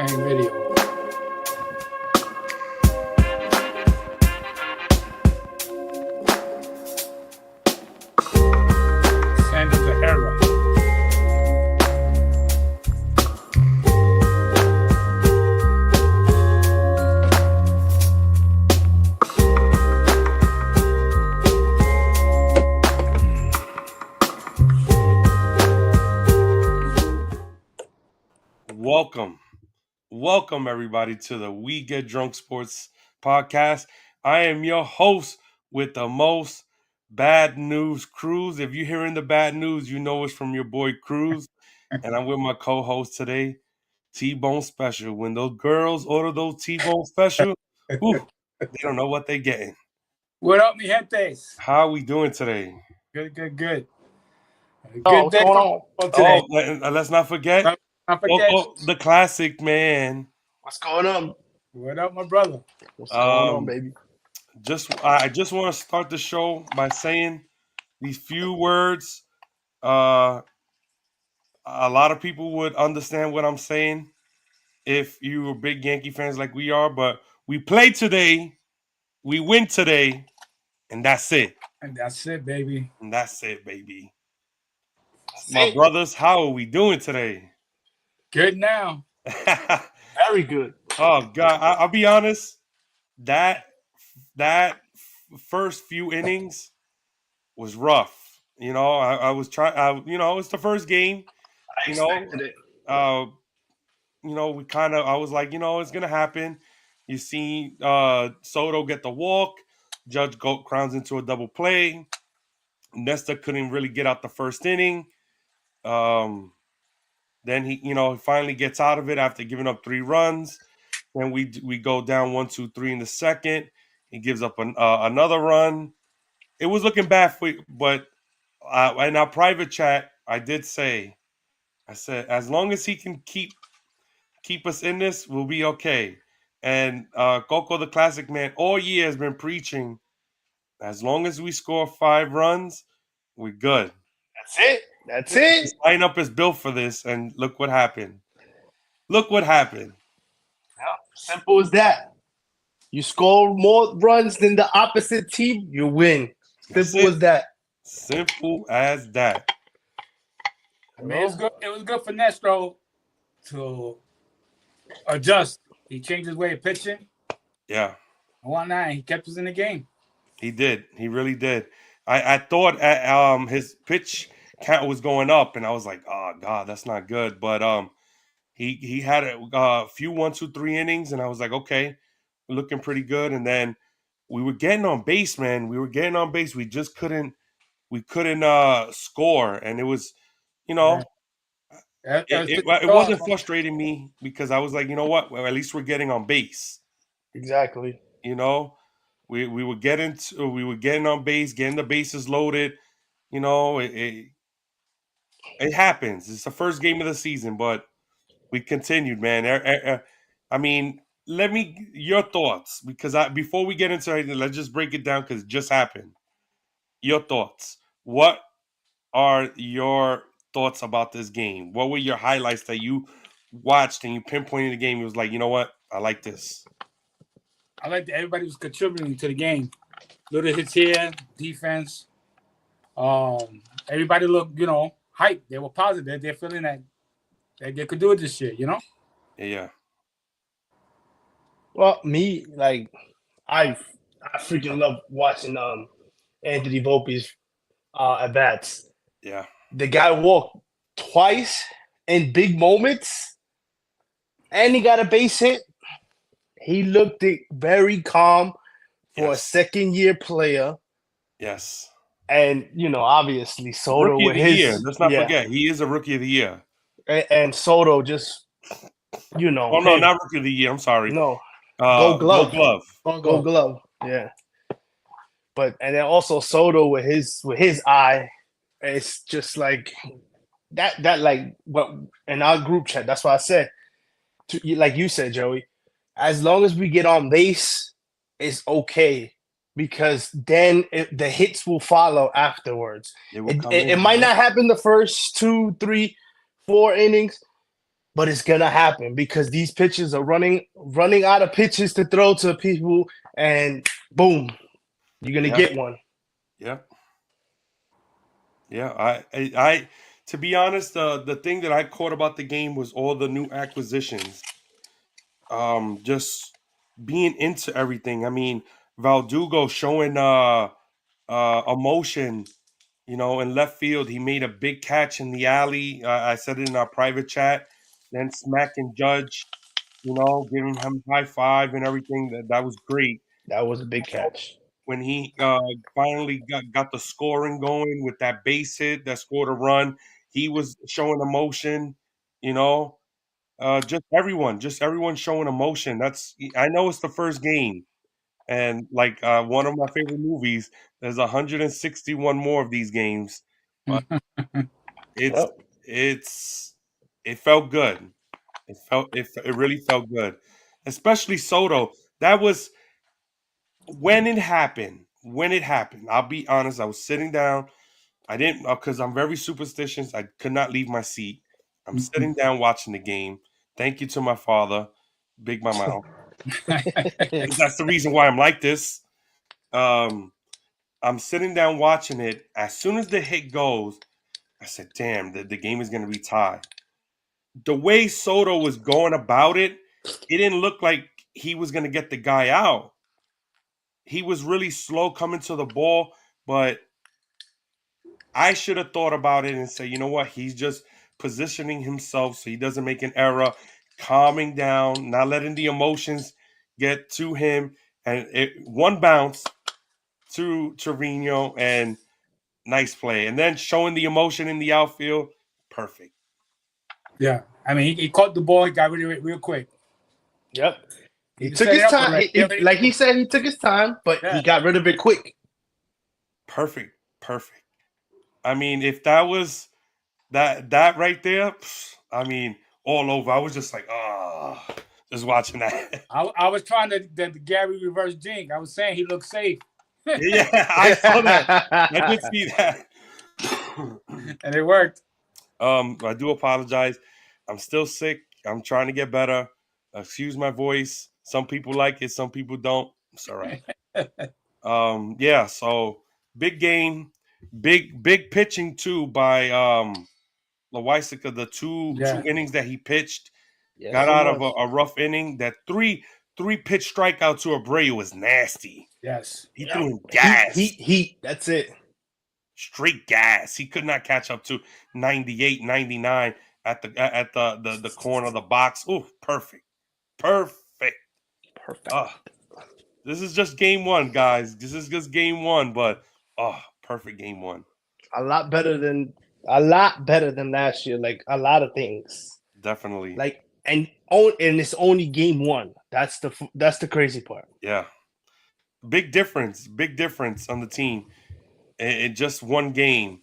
electrifying video. Send of the era. Welcome everybody to the We Get Drunk Sports podcast. I am your host with the most bad news, Cruz. If you're hearing the bad news, you know it's from your boy Cruz, and I'm with my co-host today, T-Bone Special. When those girls order those T-Bone Special, whew, they don't know what they're getting. What up, mi gentes? How are we doing today? Good. Good day what's going on? today. Let's not forget. Don't forget. The classic man. What's going on? What up, my brother? What's going on, baby? I just want to start the show by saying these few words. A lot of people would understand what I'm saying if you were big Yankee fans like we are, but we play today, we win today, and that's it. And that's it, baby. My brothers, how are we doing today? Good now. Very good. Oh God, I'll be honest. That first few innings was rough. You know, I was trying. It's the first game. I expected it. I was like, it's gonna happen. You see, Soto get the walk. Judge crowns into a double play. Nesta couldn't really get out the first inning. Then he finally gets out of it after giving up 3 runs. Then we go down 1-2-3 in the second. He gives up another run. It was looking bad for you, but in our private chat, I said, as long as he can keep us in this, we'll be okay. And Coco, the classic man, all year has been preaching, as long as we score 5 runs, we're good. That's it. His lineup is built for this, and look what happened. Yeah, simple as that. You score more runs than the opposite team, you win. Simple as that. Simple as that. I mean, it was good for Nestro to adjust. He changed his way of pitching. Yeah. And whatnot, and he kept us in the game. He did. He really did. I thought his pitch count was going up, and I was like, oh God, that's not good. But he had a few 1-2-3 innings, and I was like, okay, we're looking pretty good. And then we were getting on base, man. We just couldn't score, and it was, it wasn't frustrating me because I was like, you know what? Well, at least we're getting on base. Exactly. We were getting on base, getting the bases loaded. It happens. It's the first game of the season, but we continued, man. I mean, your thoughts, because before we get into it, let's just break it down because it just happened. Your thoughts. What are your thoughts about this game? What were your highlights that you watched and you pinpointed the game? It was like, you know what? I like this. I like that everybody was contributing to the game. Little hits here, defense. Everybody looked, hyped. They were positive. They're feeling that they could do it this year, Yeah. Well, me, I freaking love watching Anthony Volpe's at bats. Yeah. The guy walked twice in big moments, and he got a base hit. He looked very calm for a second-year player. Yes. And, obviously, Soto rookie with of the his... year. Let's not forget, he is a rookie of the year. And Soto just, Oh, no, not rookie of the year. I'm sorry. No. Gold Glove. Gold Glove, yeah. And then also Soto with his eye, it's just like that what in our group chat, that's why I said, like you said, Joey, as long as we get on base, it's okay. Because then the hits will follow afterwards. It might not happen the first 2, 3, 4 innings, but it's gonna happen because these pitchers are running out of pitches to throw to people, and boom, you're gonna get one. Yeah. Yeah. I to be honest, the thing that I caught about the game was all the new acquisitions. Just being into everything. I mean, Valdugo showing emotion, in left field. He made a big catch in the alley. I said it in our private chat. Then smacking Judge, giving him high five and everything. That was great. That was a big catch. When he finally got the scoring going with that base hit that scored a run, he was showing emotion. You know, just everyone showing emotion. I know it's the first game, and like one of my favorite movies, there's 161 more of these games. But it's Yep. it felt good. It really felt good, especially Soto. That was when it happened. When it happened, I'll be honest. I was sitting down. I didn't because I'm very superstitious. I could not leave my seat. I'm sitting down watching the game. Thank you to my father, Big Mama. That's the reason why I'm like this. I'm sitting down watching it. As soon as the hit goes, I said, "Damn, the game is going to be tied." The way Soto was going about it, it didn't look like he was going to get the guy out. He was really slow coming to the ball, but I should have thought about it and say, you know what? He's just positioning himself so he doesn't make an error, calming down, not letting the emotions get to him. And one bounce to Trevino and nice play. And then showing the emotion in the outfield, perfect. Yeah. I mean, he caught the ball, he got rid of it real quick. Yep. He just took set his it up time. already. Like he said, he took his time, but he got rid of it quick. Perfect. I mean, if that was that right there, I mean, all over. I was just like, just watching that. I was trying to the Gary reverse jinx. I was saying he looked safe. Yeah, I saw that. I did see that. And it worked. I do apologize. I'm still sick. I'm trying to get better. Excuse my voice. Some people like it, some people don't. It's all right. Yeah, so big game, big pitching too by Loisaika. The two innings that he pitched, got out of a rough inning. That three pitch strikeout to Abreu was nasty. Yes. He threw him gas. Heat. That's it. Straight gas. He could not catch up to 98, 99 at the corner of the box. Oh, perfect. This is just game one, guys. This is just game one, but perfect game one. A lot better than last year. Like a lot of things. Definitely. Like and it's only game one. That's the crazy part. Yeah. Big difference on the team in just one game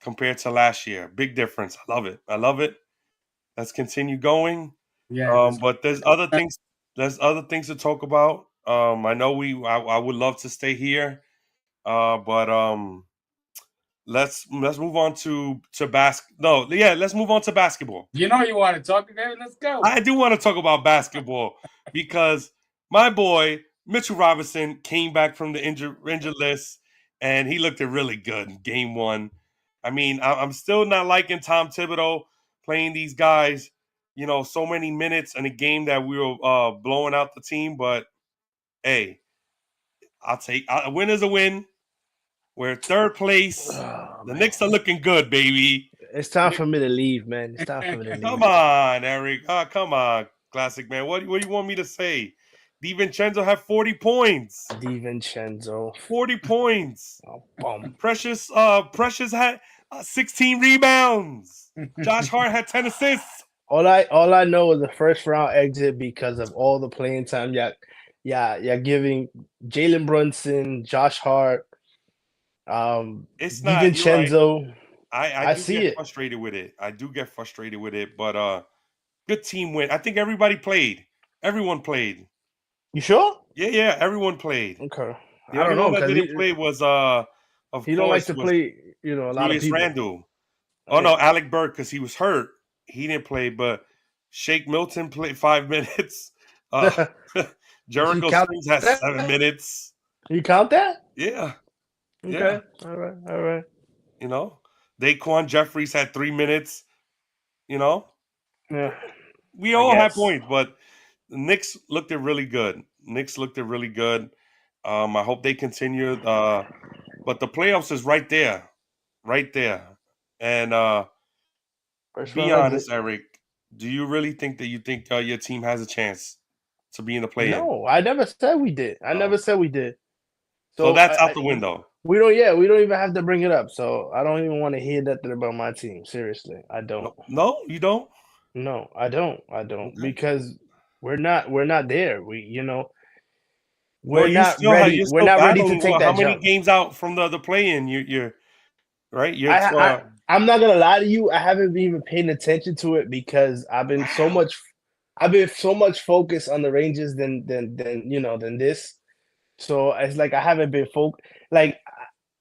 compared to last year. Big difference. I love it. Let's continue going. Yeah. But there's other things to talk about. I know I would love to stay here. But let's move on to basketball. No, yeah, let's move on to basketball. You know you want to talk about it. Let's go. I do want to talk about basketball because my boy Mitchell Robinson came back from the injured list and he looked really good in game one. I mean, I'm still not liking Tom Thibodeau playing these guys, so many minutes in a game that we were blowing out the team. But hey, a win is a win. We're third place. The Knicks are looking good, baby. It's time for me to leave, man. It's time for me to leave. Come on, Eric. Come on, classic man. What do you want me to say? DiVincenzo had 40 points. DiVincenzo. 40 points. Oh, Precious had 16 rebounds. Josh Hart had 10 assists. All I know is the first round exit because of all the playing time. Yeah, giving Jalen Brunson, Josh Hart, it's not DiVincenzo. Right. I do get frustrated with it. I do get frustrated with it, but good team win. I think everybody played. Everyone played. You sure? Yeah, everyone played. Okay. The only one that didn't play was he don't like to play, a lot Julius of people. Randle. Oh no, Alec Burke because he was hurt. He didn't play, but Shake Milton played 5 minutes. Jericho count Springs has that? 7 minutes. You count that? Yeah. Okay. Yeah. All right. You know, Daquan Jeffries had 3 minutes. You know, Yeah. we I all had guess. points, but the Knicks looked it really good. I hope they continue. But the playoffs is right there. And First be round exit. honest, Eric, do you really think that your team has a chance to be in the play-in? No, I never said we did. I never said we did. So that's out the window. We don't even have to bring it up. So I don't even want to hear that about my team. Seriously, I don't. No, you don't. No, I don't. Okay. Because we're not there. We're Well, not ready. you're We're still not ready to battling. take that How many jump. games out from the play-in? You're right. I'm not gonna lie to you. I haven't even paid attention to it because I've been so much focused on the Rangers than this. So it's like I haven't been focused. Like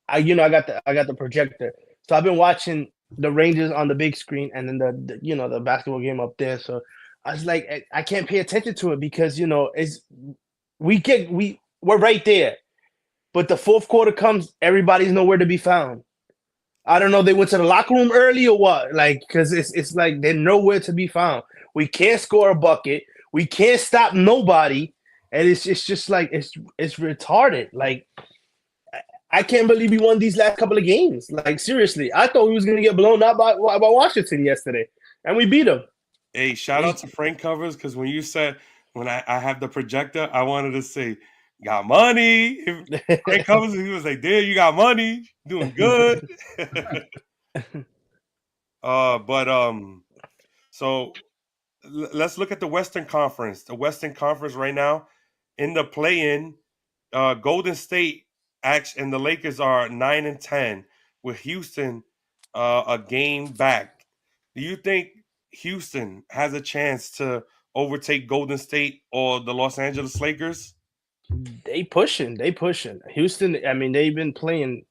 I got the projector, so I've been watching the Rangers on the big screen and then the basketball game up there. So I was like, I can't pay attention to it because we're right there, but the fourth quarter comes, everybody's nowhere to be found. I don't know, they went to the locker room early or what? Like, because it's like they're nowhere to be found. We can't score a bucket. We can't stop nobody, and it's just like it's retarded. Like, I can't believe we won these last couple of games. Like, seriously, I thought we was gonna get blown out by Washington yesterday, and we beat them. Hey, shout out to Frank Covers, because when you said when I have the projector, I wanted to say got money. If Frank Covers, he was like, "There, you got money, doing good." So let's look at the Western Conference. The Western Conference right now in the play-in, Golden State and the Lakers are 9-10 with Houston a game back. Do you think Houston has a chance to overtake Golden State or the Los Angeles Lakers? They pushing. Houston, I mean, they've been playing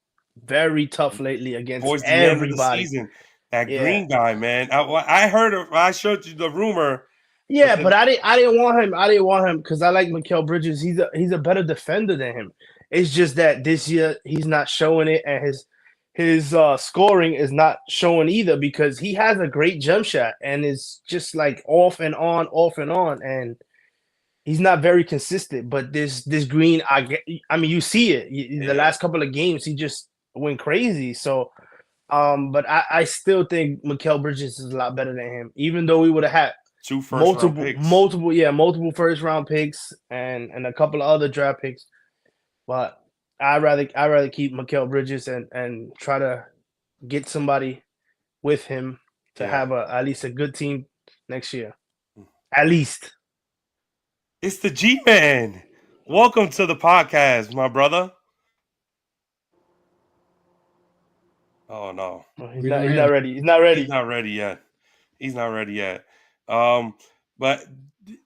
very tough lately against towards the everybody. end of the season. That Green guy, man. I showed you the rumor. Yeah, but I didn't want him. I didn't want him because I like Mikal Bridges. He's a better defender than him. It's just that this year he's not showing it, and his scoring is not showing either because he has a great jump shot and it's just like off and on, and he's not very consistent. But this Green, I mean, you see it. The last couple of games, he just went crazy. So, but I still think Mikal Bridges is a lot better than him, even though we would have had multiple first round picks and a couple of other draft picks. But I'd rather keep Mikal Bridges and try to get somebody with him to have at least a good team next year. At least. It's the G-Man. Welcome to the podcast, my brother. Oh no. He's not ready. He's not ready. He's not ready yet. But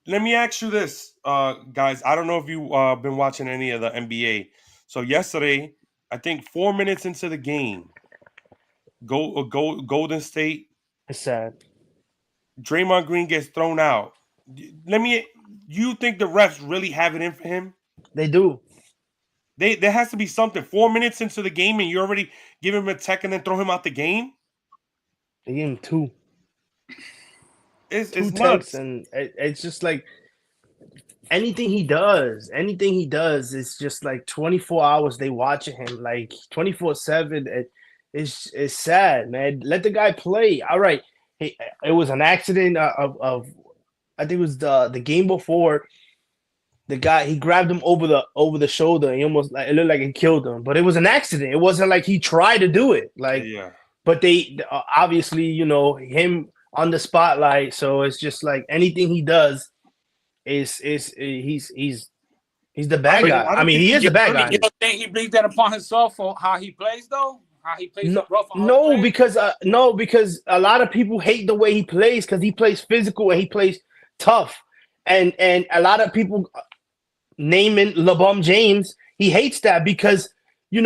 let me ask you this, guys. I don't know if you've been watching any of the NBA. So yesterday, I think 4 minutes into the game, Golden State. It's sad. Draymond Green gets thrown out. You think the refs really have it in for him? They do. There has to be something. 4 minutes into the game, and you already give him a tech and then throw him out the game? They gave him two. It's two nuts. And it's just like anything he does is just like 24 hours they watching him, like 24/7. It's sad, man. Let the guy play. All right. It was an accident of I think it was the game before. The guy, he grabbed him over the shoulder and he almost, like, it looked like it killed him. But it was an accident. It wasn't like he tried to do it. Like, but they obviously, him on the spotlight. So it's just like anything he does he's the bad guy. I mean, he is the bad guy. You don't think he brings that upon himself for how he plays, though? How he plays rough? No, because a lot of people hate the way he plays because he plays physical and he plays tough, and a lot of people naming LeBron James, he hates that because he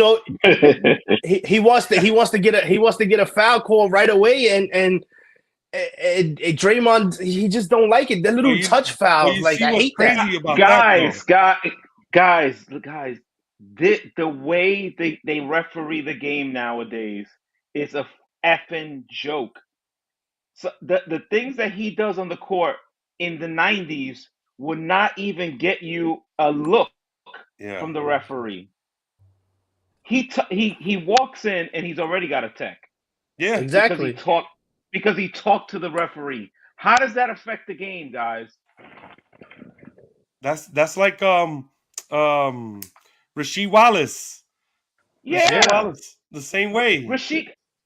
wants to get a foul call right away, and Draymond, he just don't like it. The little touch fouls, you like see I what's hate that. crazy about that, Guys, the way they referee the game nowadays is a effing joke. So the things that he does on the court in the 90s would not even get you a look Yeah. from the referee. He walks in and he's already got a tech. Yeah. Exactly. Because he talked to the referee. How does that affect the game, guys? That's like Rasheed Wallace. Rasheed Yeah. Wallace, the same way.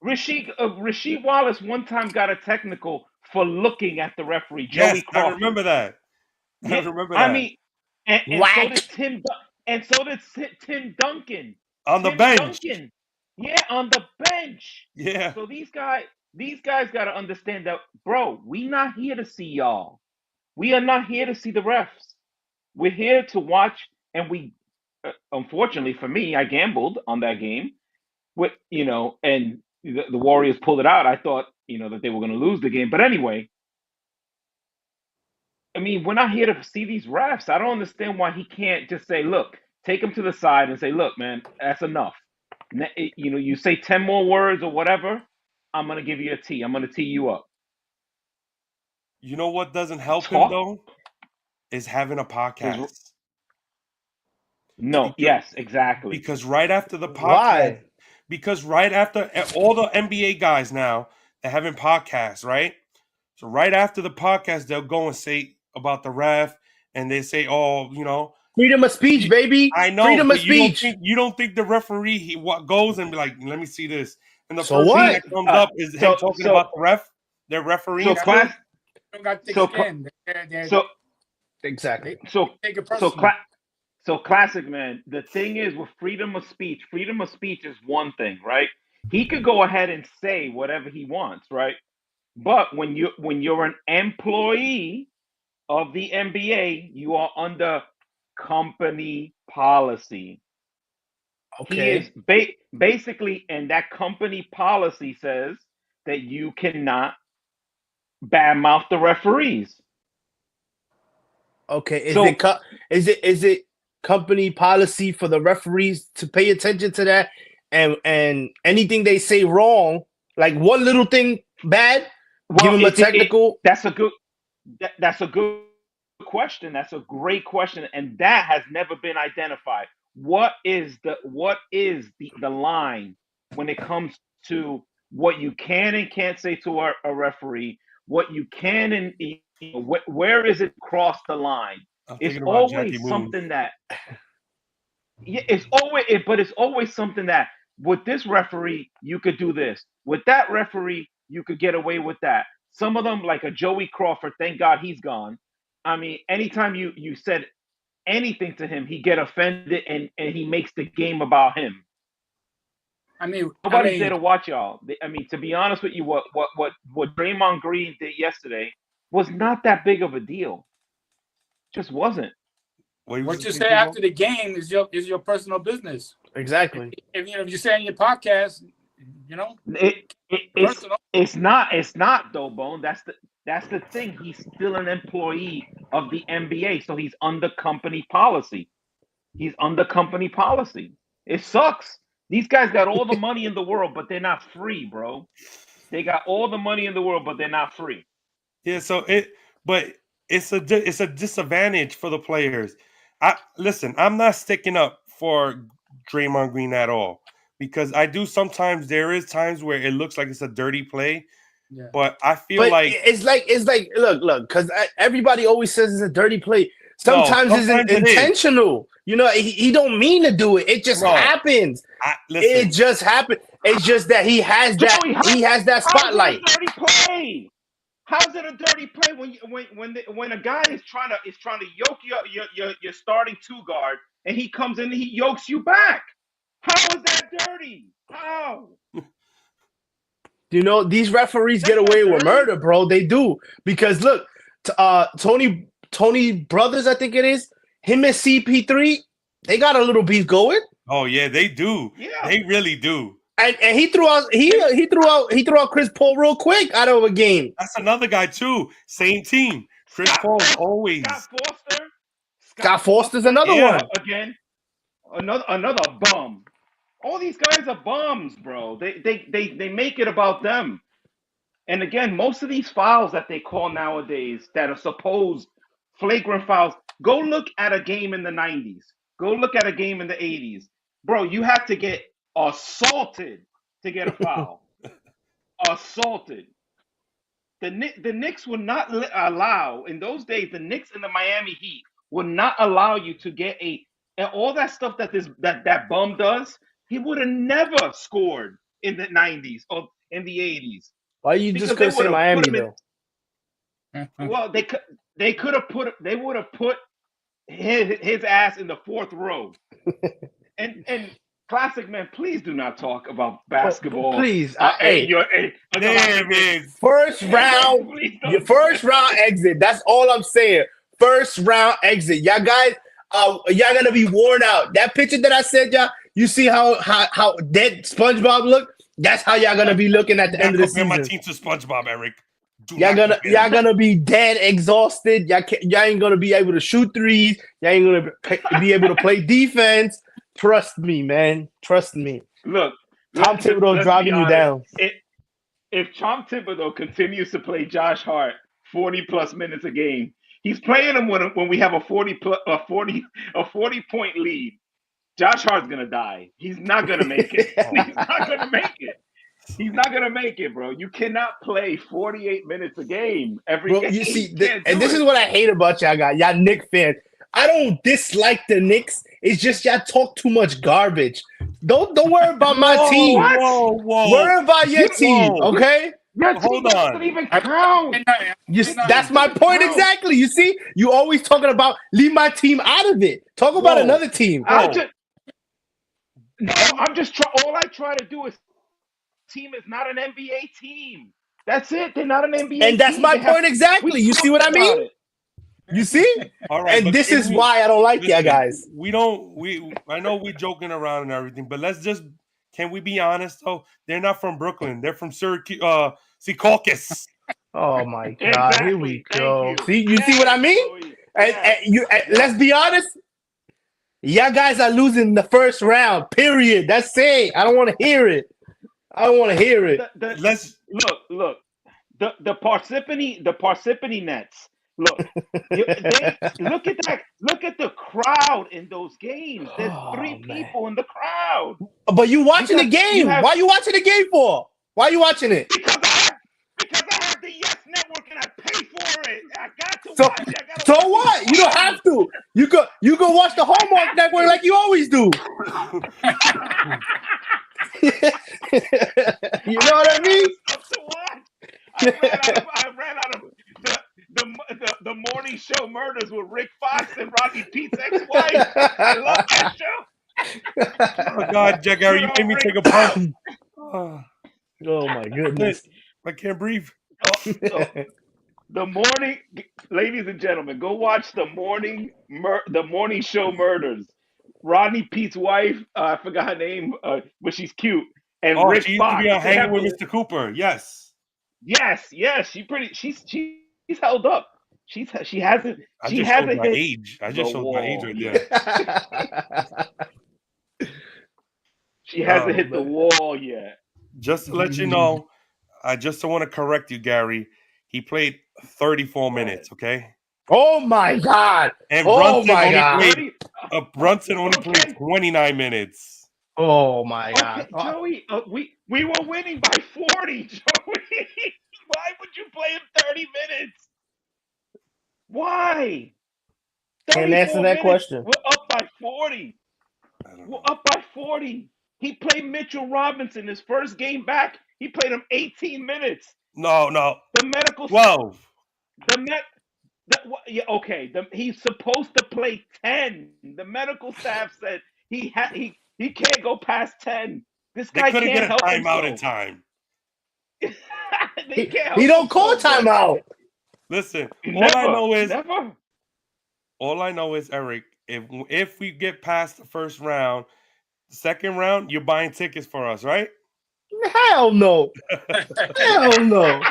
Rasheed Wallace one time got a technical for looking at the referee, Yes, Joey I Crawford. remember that. I Yeah, remember I that. mean, and so did Tim, and so did Tim Duncan. On the bench. Duncan, yeah, on the bench. Yeah. So these guys got to understand that, bro. We not here to see y'all. We are not here to see the refs. We're here to watch, and we, unfortunately for me, I gambled on that game. With and the Warriors pulled it out. I thought that they were going to lose the game, but anyway. I mean, we're not here to see these refs. I don't understand why he can't just say, look, take him to the side and say, look, man, that's enough. You say 10 more words or whatever, I'm going to give you a tee. I'm going to tee you up. You know what doesn't help him, though? Is having a podcast. Yes, exactly. Because right after the podcast, Why? Because right after all the NBA guys now, they're having podcasts, right? So right after the podcast, they'll go and say about the ref, and they say, "Oh, freedom of speech, baby." I know, freedom of but speech. You don't think the referee goes and be like, "Let me see this," and the So first what? thing that comes up is him talking about the ref, their referee. Exactly. So classic, man. The thing is with freedom of speech is one thing, right? He could go ahead and say whatever he wants, right? But when you're an employee of the NBA, you are under company policy. Okay. He is basically, and that company policy says that you cannot badmouth the referees. Okay. Is it company policy for the referees to pay attention to that, and anything they say wrong, like one little thing bad, give them a technical? That's a good question. That's a great question, and that has never been identified. What is the line when it comes to what you can and can't say to a referee? What you can and where is it cross the line? It's always something that it's always something that with this referee you could do this, with that referee you could get away with that. Some of them, like a Joey Crawford, thank God he's gone. I mean, anytime you said anything to him, he get offended and he makes the game about him. Nobody's there to watch y'all. I mean, to be honest with you, what Draymond Green did yesterday was not that big of a deal. Just wasn't. What you say after the game is your personal business. Exactly. If you say in your podcast, it's not though, Bone. That's the thing. He's still an employee of the NBA, so he's under company policy. It sucks. These guys got all the money in the world, but they're not free, bro. They got all the money in the world, but they're not free. Yeah, it's a disadvantage for the players. Listen, I'm not sticking up for Draymond Green at all, because I do sometimes. There is times where it looks like it's a dirty play, but I feel like it's like look, because everybody always says it's a dirty play. Sometimes it's intentional. He don't mean to do it. It just happens. It just happens. It's just that he has that spotlight. How's it a dirty play? How's it a dirty play when a guy is trying to yoke your starting two guard and he comes in and he yokes you back? How is that dirty? How? These referees get away with murder, bro. They do, because look, Tony Brothers, I think it is, him and CP3, they got a little beef going. Oh yeah, they do. Yeah. They really do. And he threw out Chris Paul real quick out of a game. That's another guy too. Same team. Chris Paul always. Scott Foster's another one. Again, another bum. All these guys are bums, bro. They make it about them. And again, most of these fouls that they call nowadays that are supposed flagrant fouls, go look at a game in the 90s. Go look at a game in the 80s. Bro, you have to get assaulted to get a foul. Assaulted. The Knicks would not allow, in those days, the Knicks and the Miami Heat would not allow you to get and all that stuff that bum does, he would have never scored in the 90s or in the 80s. Why you just couldn't say Miami though? Well, they would have put his ass in the fourth row. and Classic man, please do not talk about basketball. Please, first round, your first round exit. That's all I'm saying. First round exit. Y'all guys, y'all gonna be worn out. That picture that I said, y'all, you see how dead SpongeBob look? That's how y'all gonna be looking at the end of the season. My team to SpongeBob, Eric. Y'all gonna be dead, exhausted. Y'all ain't gonna be able to shoot threes. Y'all ain't gonna be able to play defense. Trust me, man. Trust me. Look, Tom Thibodeau driving you down. If Tom Thibodeau continues to play Josh Hart 40 plus minutes a game, he's playing him when we have a 40 point lead. Josh Hart's gonna die. He's not gonna make it. He's not gonna make it. He's not gonna make it, bro. You cannot play 48 minutes a game every game. You see, this is what I hate about y'all guys. Y'all Knicks fans. I don't dislike the Knicks. It's just y'all talk too much garbage. Don't worry about my team. Whoa. Worry about your team, okay? Hold on. Doesn't even count. That's my point exactly. You see, you always talking about leave my team out of it. Talk about another team. I'm just all I try to do is team is not an NBA team. That's it. They're not an NBA team. And that's my point exactly. You see what I mean? You see? All right. And this is why I don't like y'all guys. I know we're joking around and everything, but can we be honest though? They're not from Brooklyn. They're from Secaucus. Oh my God. Exactly. Here we go. See, you see what I mean? And let's be honest. Y'all guys are losing the first round, period. That's it. I don't want to hear it. Let's look. The Parsippany Nets. Look, look at that. Look at the crowd in those games. There's three people in the crowd. But you watching the game. Why are you watching the game for? Why are you watching it? Because I have the Yes Network and I pay for it. I got to watch it. So what? You don't have to. You go watch the Hallmark Network like you always do. You know what I mean? I ran out of the morning show murders with Rick Fox and Rodney Pete's ex-wife. I love that show. Oh God, Jagger, you made me take a pump. Oh my goodness. I can't breathe. The morning, ladies and gentlemen, go watch the morning show murders. Rodney Pete's wife, I forgot her name, but she's cute. And Rick she used Fox. to be hanging with Mr. Cooper. Yes. She's held up. She hasn't. I just showed my age right there. She hasn't hit the wall yet. Just to let you know, I just want to correct you, Gary. He played 34 minutes. Okay. Oh my God! And Brunson only played 29 minutes. Oh my God! Joey, we were winning by 40, Joey. Why would you play him 30 minutes? Why? Can't answer that question. We're up by 40. He played Mitchell Robinson his first game back. He played him 18 minutes. No. The medical 12. He's supposed to play 10. The medical staff said he can't go past 10. This guy can't help himself. They couldn't get a timeout in time. He don't call timeout. Listen, all I know is Eric. If we get past the first round, the second round, you're buying tickets for us, right? Hell no. Hell no.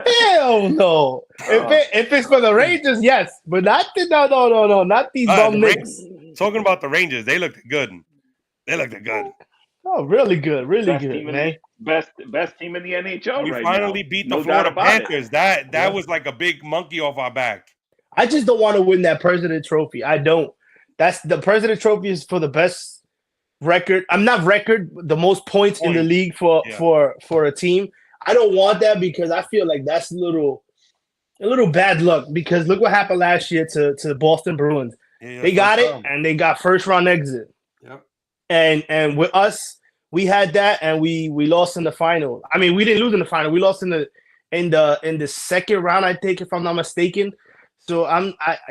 Hell no. If it's for the Rangers, yes, but not not these bum The Knicks. Talking about the Rangers, they looked good. They looked good. Oh, really good, really Best good, team in man. best team in the NHL We right finally now. beat No the Florida doubt about it. Panthers. That Yeah. was like a big monkey off our back. I just don't want to win that President Trophy. I don't. That's the President Trophy is for the best record. I'm not record the most points in the league for a team. I don't want that because I feel like that's a little bad luck because look what happened last year to the Boston Bruins. Yeah, they got it and they got first round exit. Yep. And with us, we had that and we lost in the final. I mean, we didn't lose in the final. We lost in the second round, I think, if I'm not mistaken. So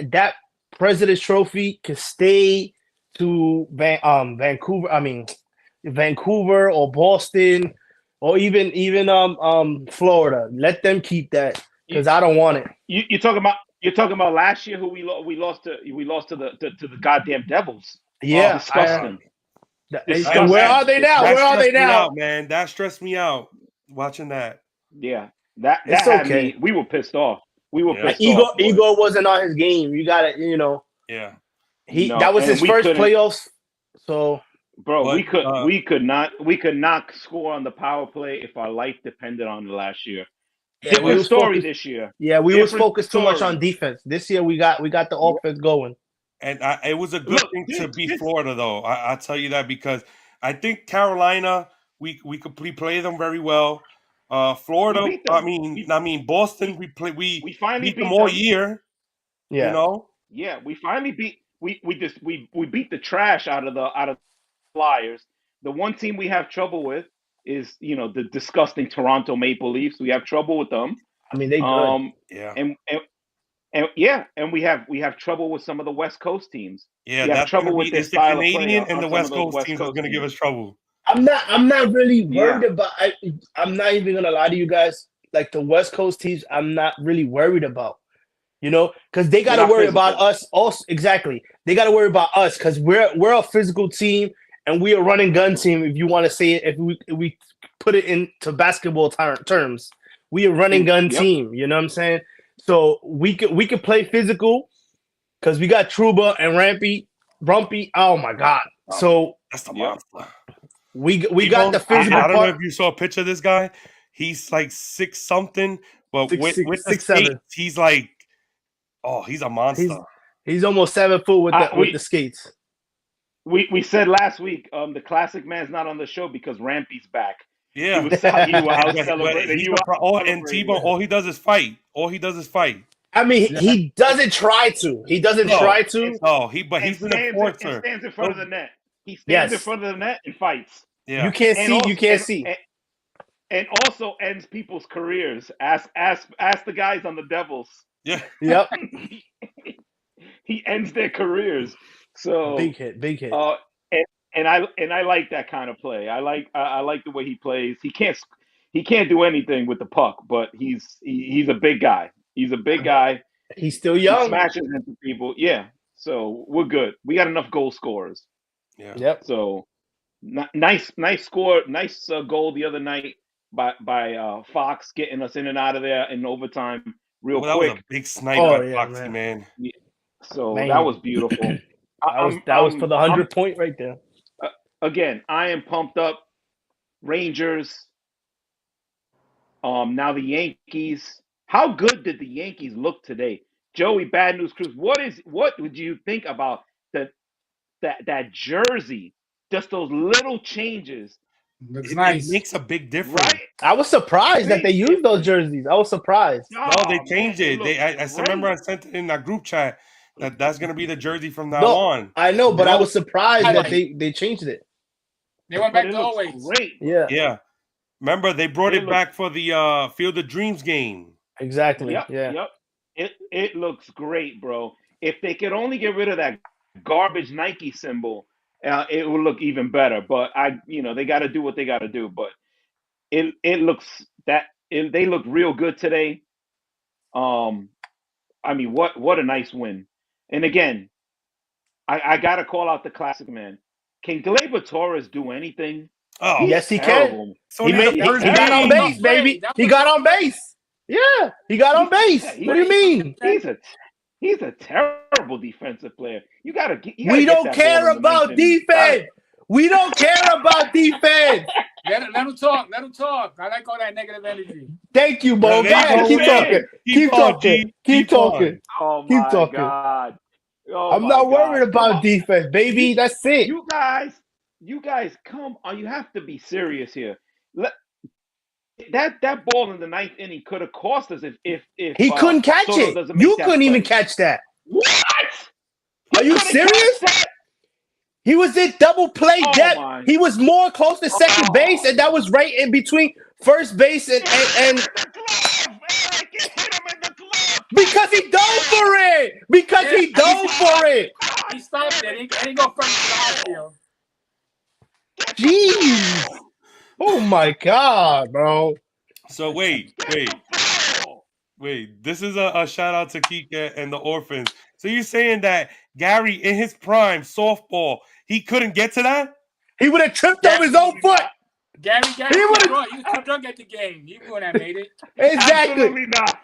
that President's Trophy could stay to Vancouver. I mean, Vancouver or Boston or even Florida. Let them keep that because I don't want it. You're talking about last year who we lost to the goddamn Devils. Yeah, disgusting. And where are they now? Where are they now? Out, man, that stressed me out watching that. Yeah, that it's had okay. me. We were pissed off. Pissed Igor, off. Igor wasn't on his game. You got it. Yeah. That was his first playoffs. So, bro, we could not score on the power play if our life depended on it last year. Yeah, different story this year. Yeah, we was focused too much on defense. This year we got the offense going. And it was a good thing to beat Florida, though. I tell you that because I think Carolina, we could play them very well. Florida, I mean Boston, we finally beat them all year. Yeah, Yeah, we finally beat we beat the trash out of the Flyers. The one team we have trouble with is the disgusting Toronto Maple Leafs. We have trouble with them. I mean they good. And we have trouble with some of the West Coast teams. Yeah, we have trouble with the Canadian and the West Coast teams is going to give us trouble. I'm not really worried about. I'm not even gonna lie to you guys. Like the West Coast teams, I'm not really worried about. Because they got to worry about us also. Exactly, they got to worry about us because we're a physical team and we're a running gun team. If you want to say it, if we put it into basketball terms, we a running gun team. You know what I'm saying? So we could play physical because we got Trouba and Rumpy. Oh my God! So that's the monster. We got the physical. I don't know if you saw a picture of this guy. He's like 6 something, but with the skates, he's like, he's a monster. He's almost 7 foot with the skates. We said last week, the classic man's not on the show because Rampy's back. Yeah, he was out celebrating. And T-Bone, all he does is fight. I mean, he doesn't try to. He doesn't try to. He's been a forcer. He stands in front of the net. He stands in front of the net and fights. Yeah. You can't see. And also ends people's careers. Ask the guys on the Devils. Yeah. Yep. He ends their careers. So big hit. And I like that kind of play. I like the way he plays. He can't do anything with the puck, but he's a big guy. He's a big guy. He's still young. He smashes into people. Yeah. So we're good. We got enough goal scorers. Yeah. Yep. So nice score, nice goal the other night by Fox getting us in and out of there in overtime real quick. That was a big snipe by Foxy, man. Yeah. So that was beautiful. that was for the 100-point right there. Again, I am pumped up. Rangers. Now the Yankees. How good did the Yankees look today? Joey, Bad News Cruz. What would you think about that jersey? Just those little changes. Looks nice. It makes a big difference. Right? I was surprised that they used those jerseys. I was surprised. No, they changed it. I remember I sent it in our group chat that's going to be the jersey from now on. I know, but I was surprised that they changed it. They went back to always. Great. Yeah. Remember, they brought it back for the Field of Dreams game. Exactly. Yep. It looks great, bro. If they could only get rid of that garbage Nike symbol, it would look even better. But they got to do what they got to do. But they look real good today. I mean, what a nice win. And again, I got to call out the classic man. Can Gleyber Torres do anything? Oh, Yes, he terrible. can. so He did made. the first He got on game. base, baby. That He was got a on base. Yeah, he got on base. What do you mean? He's a terrible defensive player. You gotta get We don't that ball care in the ninth about inning. defense. We don't care about defense. Let him talk. Let him talk. I like all that negative energy. Thank you, Bo. There you Go ahead. go. Keep Yeah. talking. Keep on, talking. G. Keep talking. Oh Keep my talking. God. Oh I'm my not God. worried about defense, baby. That's it. You guys, come on. You have to be serious here. That ball in the ninth inning could have cost us if He couldn't catch Soto it. doesn't make You that couldn't even play. catch that. What? Are you couldn't serious? catch that? He was in double play Oh, depth. my. He was more close to second Oh. base, and that was right in between first base and The glove, Eric, it hit him in the glove. because he dove for it. Because he dove for it. He stopped it. He didn't go from the outfield. Jeez. Oh my God, bro. So wait. This is a shout out to Kika and the orphans. So you're saying that Gary in his prime softball, he couldn't get to that? He would have tripped over his own foot. Gary He was would've- too drunk at the game. He wouldn't have made it. Exactly. Absolutely not.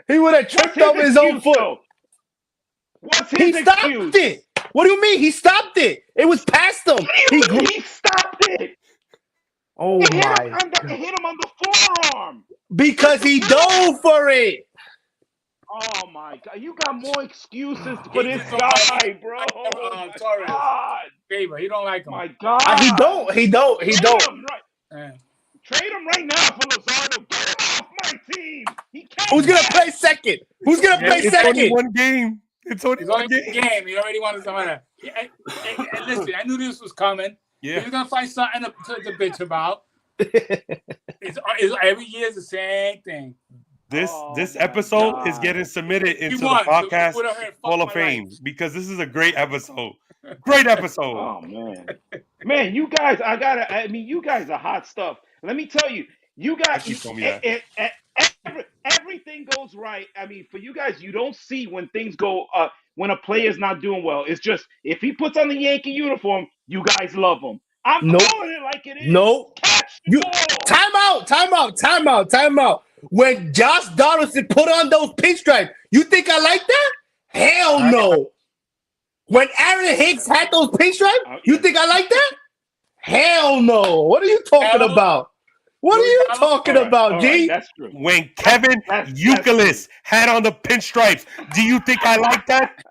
He would have tripped over his own foot. Though? What's He his stopped excuse? it. What do you mean? He stopped it. It was past him. He stopped it. Oh It hit my! him on the forearm. Because he dove for it. Oh my God! You got more excuses for this just don't guy, like- bro. like, Oh my Torres. God! Favor. He don't like him. My God! He don't. Trade him right. Yeah. Trade him right now for Luzardo. Get him off my team. He can't. Who's gonna play second? Who's gonna play It's only second? one game. It's only He's one only game. game. He already wanted something like that. And listen, I knew this was coming. He Yeah. was gonna find something to bitch about. It's every year is the same thing. This Oh my episode is God. getting submitted into the won, so podcast you would've heard, "Fuck Hall of my Fame life." because this is a great episode. Great episode. Oh man, you guys, I mean, you guys are hot stuff. Let me tell you, you guys, Actually told me that. everything goes right. I mean, for you guys, you don't see when things go, when a player's not doing well. It's just if he puts on the Yankee uniform, you guys love him. I'm Nope. calling it like it is. Nope. Catch the You ball. time out. When Josh Donaldson put on those pinstripes, you think I like that? Hell no. When Aaron Hicks had those pinstripes, you think I like that? Hell no. What are you talking about? What are you talking about, All G? right, that's true. When Kevin Youkilis had on the pinstripes, do you think I like that?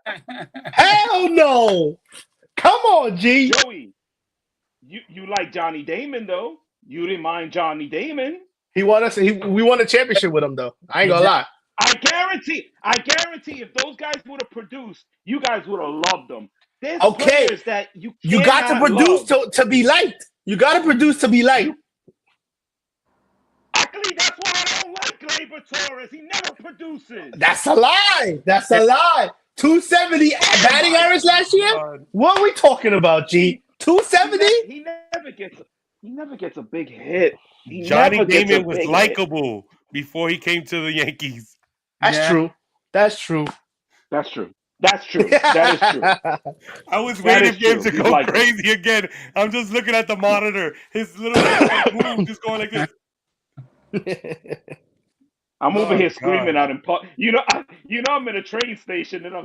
Hell no. Come on, G. Joey, you like Johnny Damon though? You didn't mind Johnny Damon. We won a championship with him though. I ain't gonna lie. I guarantee if those guys would have produced, you guys would have loved them. There's Okay. players that you got to cannot produce love. to be liked. You got to produce to be liked. Actually, that's why I don't like Gleyber Torres. He never produces. That's a lie. 270 batting average last year? God. What are we talking about, G? 270? He never gets a big hit. He Johnny never gets a Damon was big hit. likable before he came to the Yankees. That's true. That's true. That is true. I was That waiting is for him true. to He's go likable. crazy again. I'm just looking at the monitor. His little move just going like this. I'm over Oh, here screaming God. out in I'm in a train station and I'm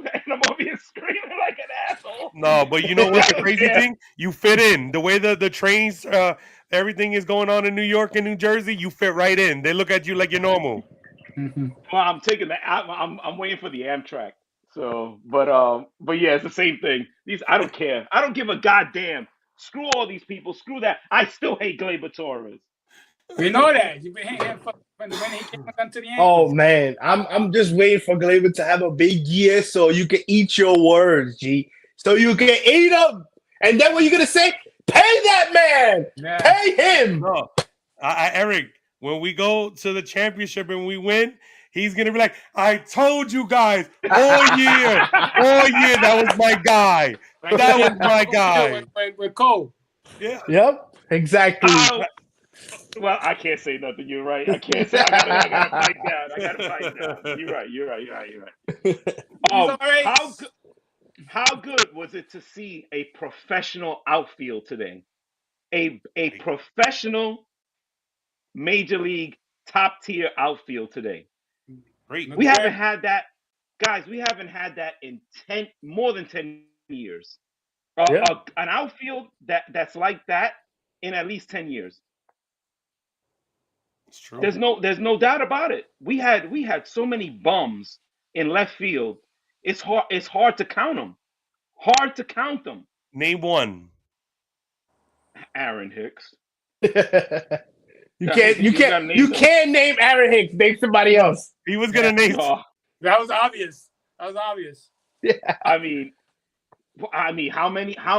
over here screaming like an asshole. No, but you know what's the crazy thing? You fit in. The way the trains, everything is going on in New York and New Jersey, you fit right in. They look at you like you're normal. Well, I'm taking I'm waiting for the Amtrak. So, but yeah, it's the same thing. I don't care. I don't give a goddamn. Screw all these people. Screw that. I still hate Gleyber Torres. We know that. You've been hating him when he came down to the Yankees. Oh man, I'm just waiting for Gleyber to have a big year so you can eat your words, G. So you can eat them, and then what you gonna say? Pay that man. Yeah. Pay him. No, Eric, when we go to the championship and we win, he's gonna be like, "I told you guys all year, that was my guy. Like That he was did my guy." with Cole. Yeah. Yep. Exactly. Well, I can't say nothing. You're right. I can't say. I gotta fight down. You're right. All right. How good was it to see a professional outfield today? a professional major league top tier outfield today. Great. We haven't had that, guys. We haven't had that in more than 10 years. An outfield that's like that in at least 10 years. It's true. There's no doubt about it. We had so many bums in left field. It's hard to count them. Hard to count them. Name one. Aaron Hicks. You can't name Aaron Hicks. Name somebody else. He was gonna name. That was obvious. Yeah. I mean, how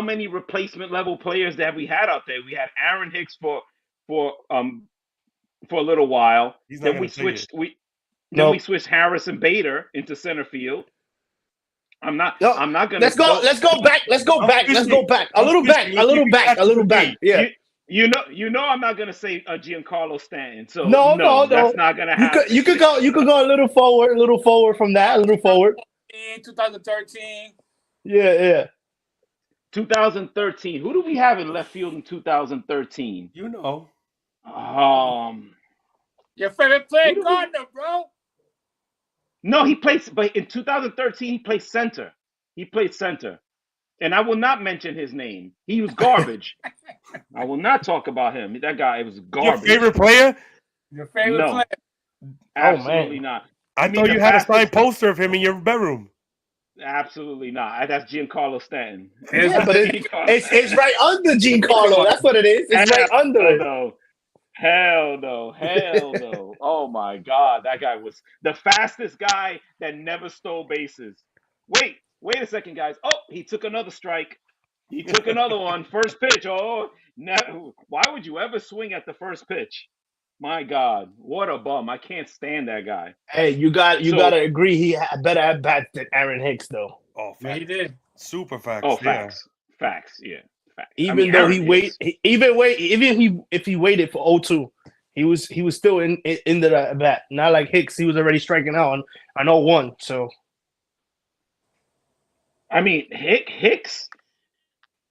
many replacement level players have we had out there? We had Aaron Hicks for a little while. Then we switched we switched Harrison Bader into center field. I'm not gonna. Let's go back. A little back. Yeah. You know I'm not gonna say Giancarlo Stanton. So no, that's not gonna happen. You could go a little forward from that. A little forward. In 2013. Yeah. 2013. Who do we have in left field in 2013? You know. Your favorite player, Gardner, bro. No, but in 2013 he played center. And I will not mention his name. He was garbage. I will not talk about him. That guy was garbage. Your favorite player? Your favorite player? Absolutely not. I thought you had a signed poster of him in your bedroom. Absolutely not. That's Giancarlo Stanton. Yeah, but it's right under Giancarlo. That's what it is. It's right under it. Hell no. Oh my God. That guy was the fastest guy that never stole bases. Wait a second, guys. Oh, he took another strike. He took another one. First pitch. Oh, no. Why would you ever swing at the first pitch? My God, what a bum. I can't stand that guy. Hey, you gotta agree he had better at bats than Aaron Hicks, though. Oh, facts. Yeah, he did. Super facts. Oh, facts. Yeah. Facts. Even though if he waited for 0-2, he was still into the bat. Not like Hicks, he was already striking out on 0-1. So I mean, Hicks.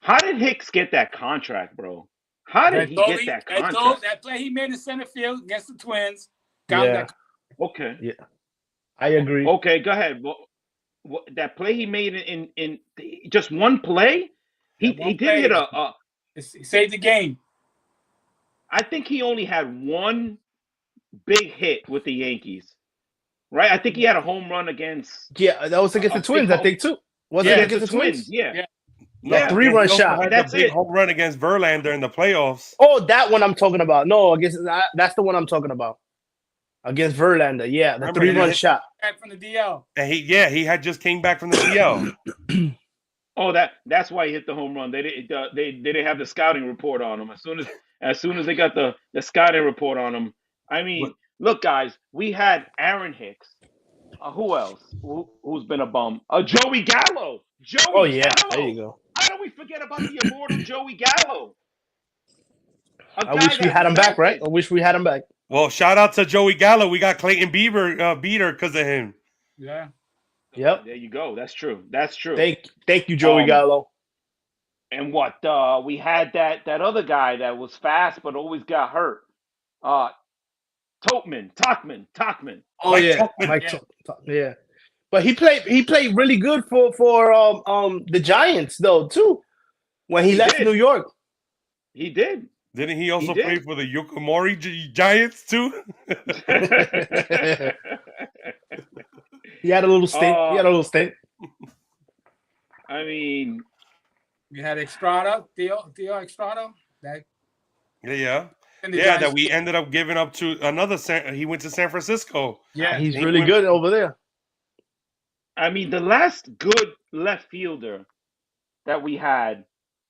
How did Hicks get that contract, bro? How did he get that contract? That play he made in center field against the Twins. Okay. Yeah, I agree. Okay, go ahead. That play he made in just one play, he did hit he saved the game. I think he only had one big hit with the Yankees, right? I think he had a home run against. Yeah, that was against the Twins, I think too. Was it against the Twins? Yeah. No, 3-run shot. That's a big home run against Verlander in the playoffs. Oh, that one I'm talking about. No, that's the one I'm talking about. Against Verlander, yeah, the 3-run shot. Back from the DL. And he had just came back from the DL. Oh, that's why he hit the home run. They didn't have the scouting report on him. As soon as they got the scouting report on him, I mean, look, guys, we had Aaron Hicks. Who else? Who's been a bum? Joey Gallo. Gallo. There you go. How do we forget about the immortal Joey Gallo? I wish we had him back, right? I wish we had him back. Well, shout out to Joey Gallo. We got Clayton Bieber beater because of him. Yeah. Yep. There you go. That's true. Thank you, Joey Gallo. And what we had that other guy that was fast but always got hurt. Tachman. Oh Mike yeah, Tachman. Mike Tachman. Yeah. But he played really good for the Giants though too when he left New York. He did. Didn't he also play for the Yokomori Giants too? He had a little stint. I mean, we had Estrada, Theo Estrada. That we ended up giving up to another. He went to San Francisco. Yeah, he's really good over there. I mean, the last good left fielder that we had,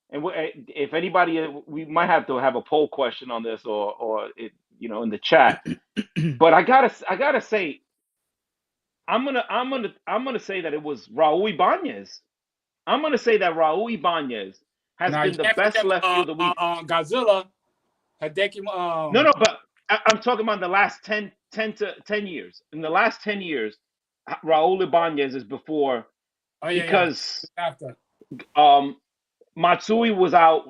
and if anybody, we might have to have a poll question on this or it, in the chat. But I gotta say, I'm gonna say that it was Raul Ibanez. I'm gonna say that Raul Ibanez has been the best left fielder. Godzilla. No, but I'm talking about the last 10 years. In the last 10 years, Raul Ibanez is before because after Matsui was out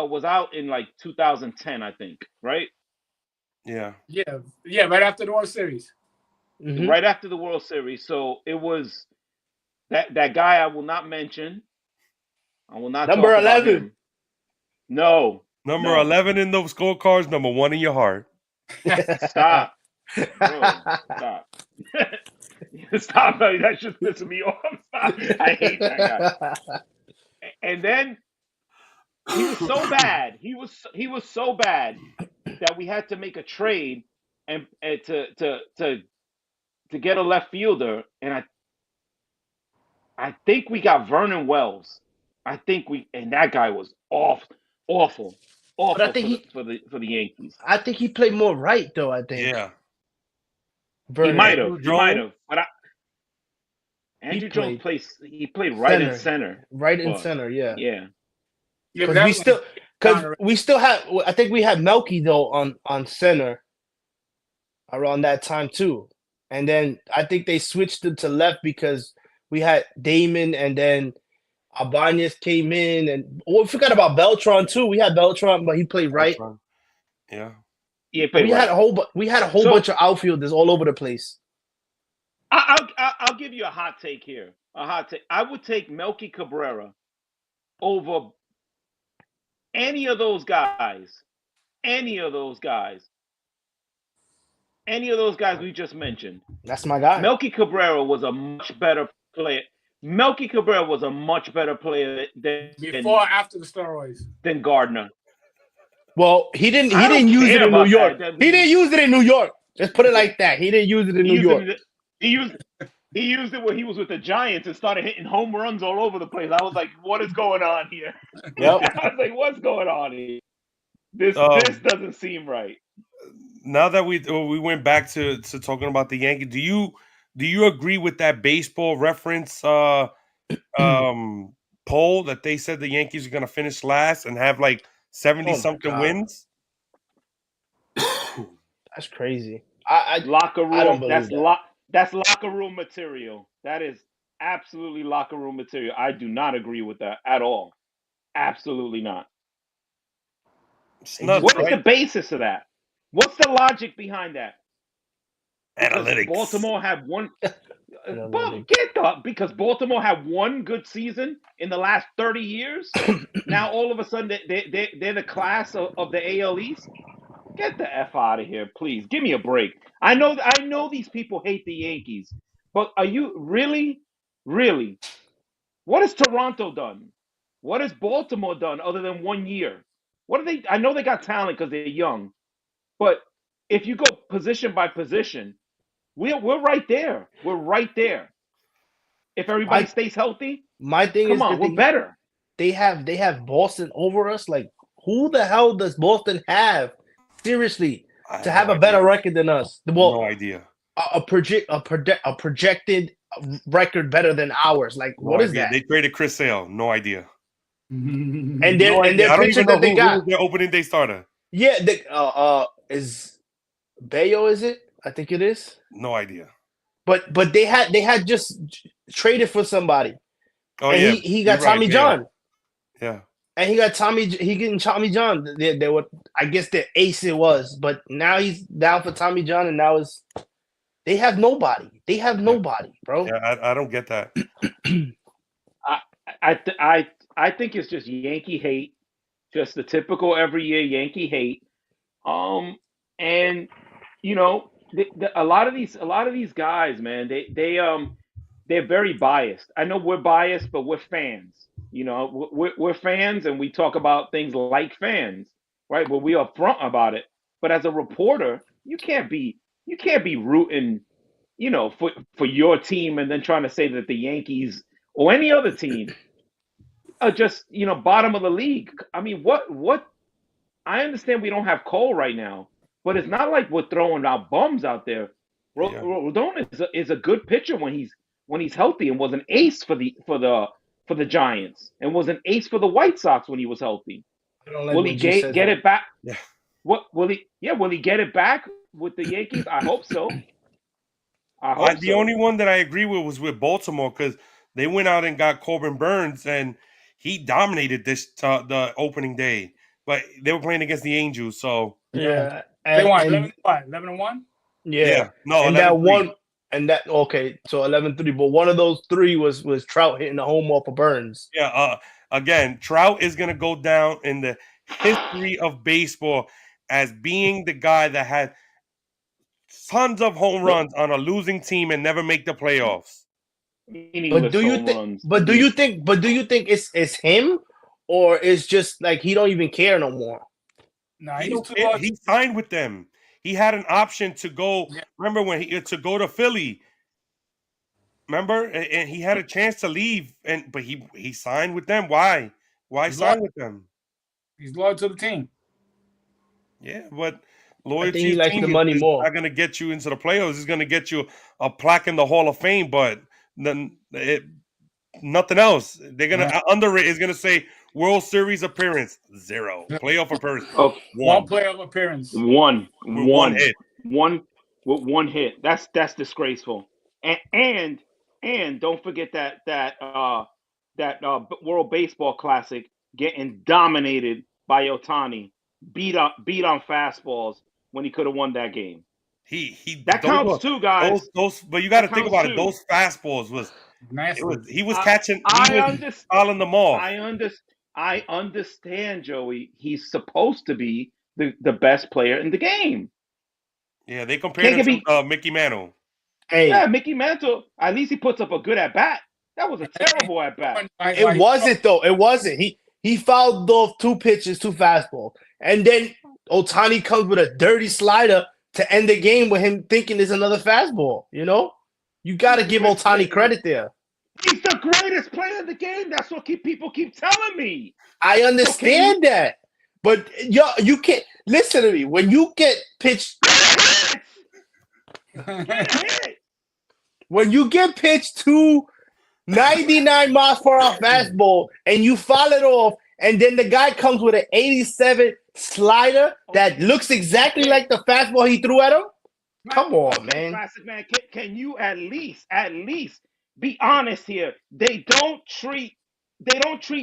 was out in like 2010, I think, right? Yeah. Yeah, right after the World Series. Mhm. Right after the World Series. So it was that guy I will not mention. I will not Number talk about 11. him. No. Number no. 11 in those scorecards, number 1 in your heart. Stop. Bro, stop. Stop. That's just pissing me off. Stop. I hate that guy. And then he was so bad. He was so bad that we had to make a trade and to get a left fielder. And I think we got Vernon Wells. And that guy was awful But I think for the Yankees. I think he played more right though. I think. Yeah. He Vernon. might Andrew have. He might Jones? have. But Andrew played Jones played right in center. Right in But, center. Yeah. Yeah. Yeah, Because that we was still, because Conrad. we still had. I think we had Melky though on center around that time too, and then I think they switched it to left because we had Damon, and then Abanez came in, and we forgot about Beltran too. We had Beltran, but he played right. Yeah. Yeah, he played We right. had a whole So- bunch of outfielders all over the place. I'll give you a hot take here. A hot take. I would take Melky Cabrera over any of those guys. Any of those guys we just mentioned. That's my guy. Melky Cabrera was a much better player. Melky Cabrera was a much better player Before or after the steroids. than Gardner. Well, he didn't I don't use care it in New about York. that. He didn't use it in New York. Just put it like that. He didn't use it in New York. He used it when he was with the Giants and started hitting home runs all over the place. I was like, what is going on here? Yep. I was like, what's going on here? This doesn't seem right. Now that we went back to talking about the Yankees, do you agree with that baseball reference poll that they said the Yankees are going to finish last and have like 70-something God. wins? That's crazy. I Locker room. I don't believe That's locker room material. That is absolutely locker room material. I do not agree with that at all. Absolutely not. It's nuts, What is right? the basis of that? What's the logic behind that? Because Analytics. Baltimore had one. Analytics. Because Baltimore had one good season in the last 30 years. Now all of a sudden they're the class of the AL East. Get the F out of here, please. Give me a break. I know these people hate the Yankees, but are you really? What has Toronto done? What has Baltimore done other than 1 year? What are they? I know they got talent because they're young, but if you go position by position, we're right there. We're right there. If everybody stays healthy, My thing come is on, that we're better. they have Boston over us. Like, who the hell does Boston have? Seriously, to have a better record than us. Well, No idea. a projected record better than ours. Like, what is that? They traded Chris Sale. No idea. And No their idea. I don't pitcher even know that they who got. was their opening day starter. Yeah, is Bayo? Is it? I think it is. No idea. But they had just traded for somebody. Oh and yeah, he got you're right, Tommy yeah. John. Yeah. And he getting Tommy John. They were, I guess, the ace it was, but now he's down for Tommy John, and now they have nobody. They have nobody, bro. Yeah, I don't get that. I think it's just Yankee hate, just the typical every year Yankee hate. And you know, a lot of these guys, man, they're very biased. I know we're biased, but we're fans. You know, we're fans, and we talk about things like fans, right? But we are upfront about it. But as a reporter, you can't be rooting, you know, for your team and then trying to say that the Yankees or any other team are just, you know, bottom of the league. I mean, what? I understand we don't have Cole right now, but it's not like we're throwing out bums out there. Rodon is a good pitcher when he's healthy, and was an ace for the Giants, and was an ace for the White Sox when he was healthy. Will he get it back? Yeah. What will he? Yeah, will he get it back with the Yankees? I hope so. The only one that I agree with was with Baltimore, because they went out and got Corbin Burns, and he dominated the opening day. but they were playing against the Angels, so Yeah. They won And 11-1. yeah. no, And that 11-3. one and that okay, so 11-3, but one of those three was Trout hitting the home off of Burns. Yeah, again, Trout is going to go down in the history of baseball as being the guy that had tons of home runs on a losing team and never make the playoffs. But do you think but do you think it's him, or it's just like he don't even care no more? No, He, he's don't too care. old. He signed with them. He had an option to go. Yeah. Remember when to go to Philly? Remember, and he had a chance to leave, but he signed with them. Why? Why He's sign loyal. with them? He's loyal to the team. Yeah, but I loyalty think he to likes the team money is more. not going to get you into the playoffs. It's going to get you a plaque in the Hall of Fame, but then nothing else. They're going to under it is going to say World Series appearance 0, playoff appearance Oh, 1 One playoff appearance. with one hit. One with one hit. That's disgraceful. And don't forget that World Baseball Classic getting dominated by Ohtani, beat on fastballs when he could have won that game. He That those counts were- too, guys. those but you got to That think counts about it. too. Those fastballs Nasty. he was I- catching, he I was understand. fouling them off. I understand, Joey. He's supposed to be the best player in the game. Yeah, they compared Can't him get to Mickey Mantle. Hey, Yeah, Mickey Mantle. At least he puts up a good at bat. That was a terrible at bat. it wasn't though. It wasn't. He fouled off 2 pitches, 2 fastballs, and then Ohtani comes with a dirty slider to end the game with him thinking there's another fastball. You know, you got to give Ohtani credit there. He's the greatest player in the game. That's what people keep telling me. I understand that, but you can't listen to me. When you get pitched, when you get pitched 299 miles per hour fastball and you foul it off, and then the guy comes with an 87 slider that looks exactly like the fastball he threw at him. Come on, man. Classic man. Can you at least be honest here? They don't treat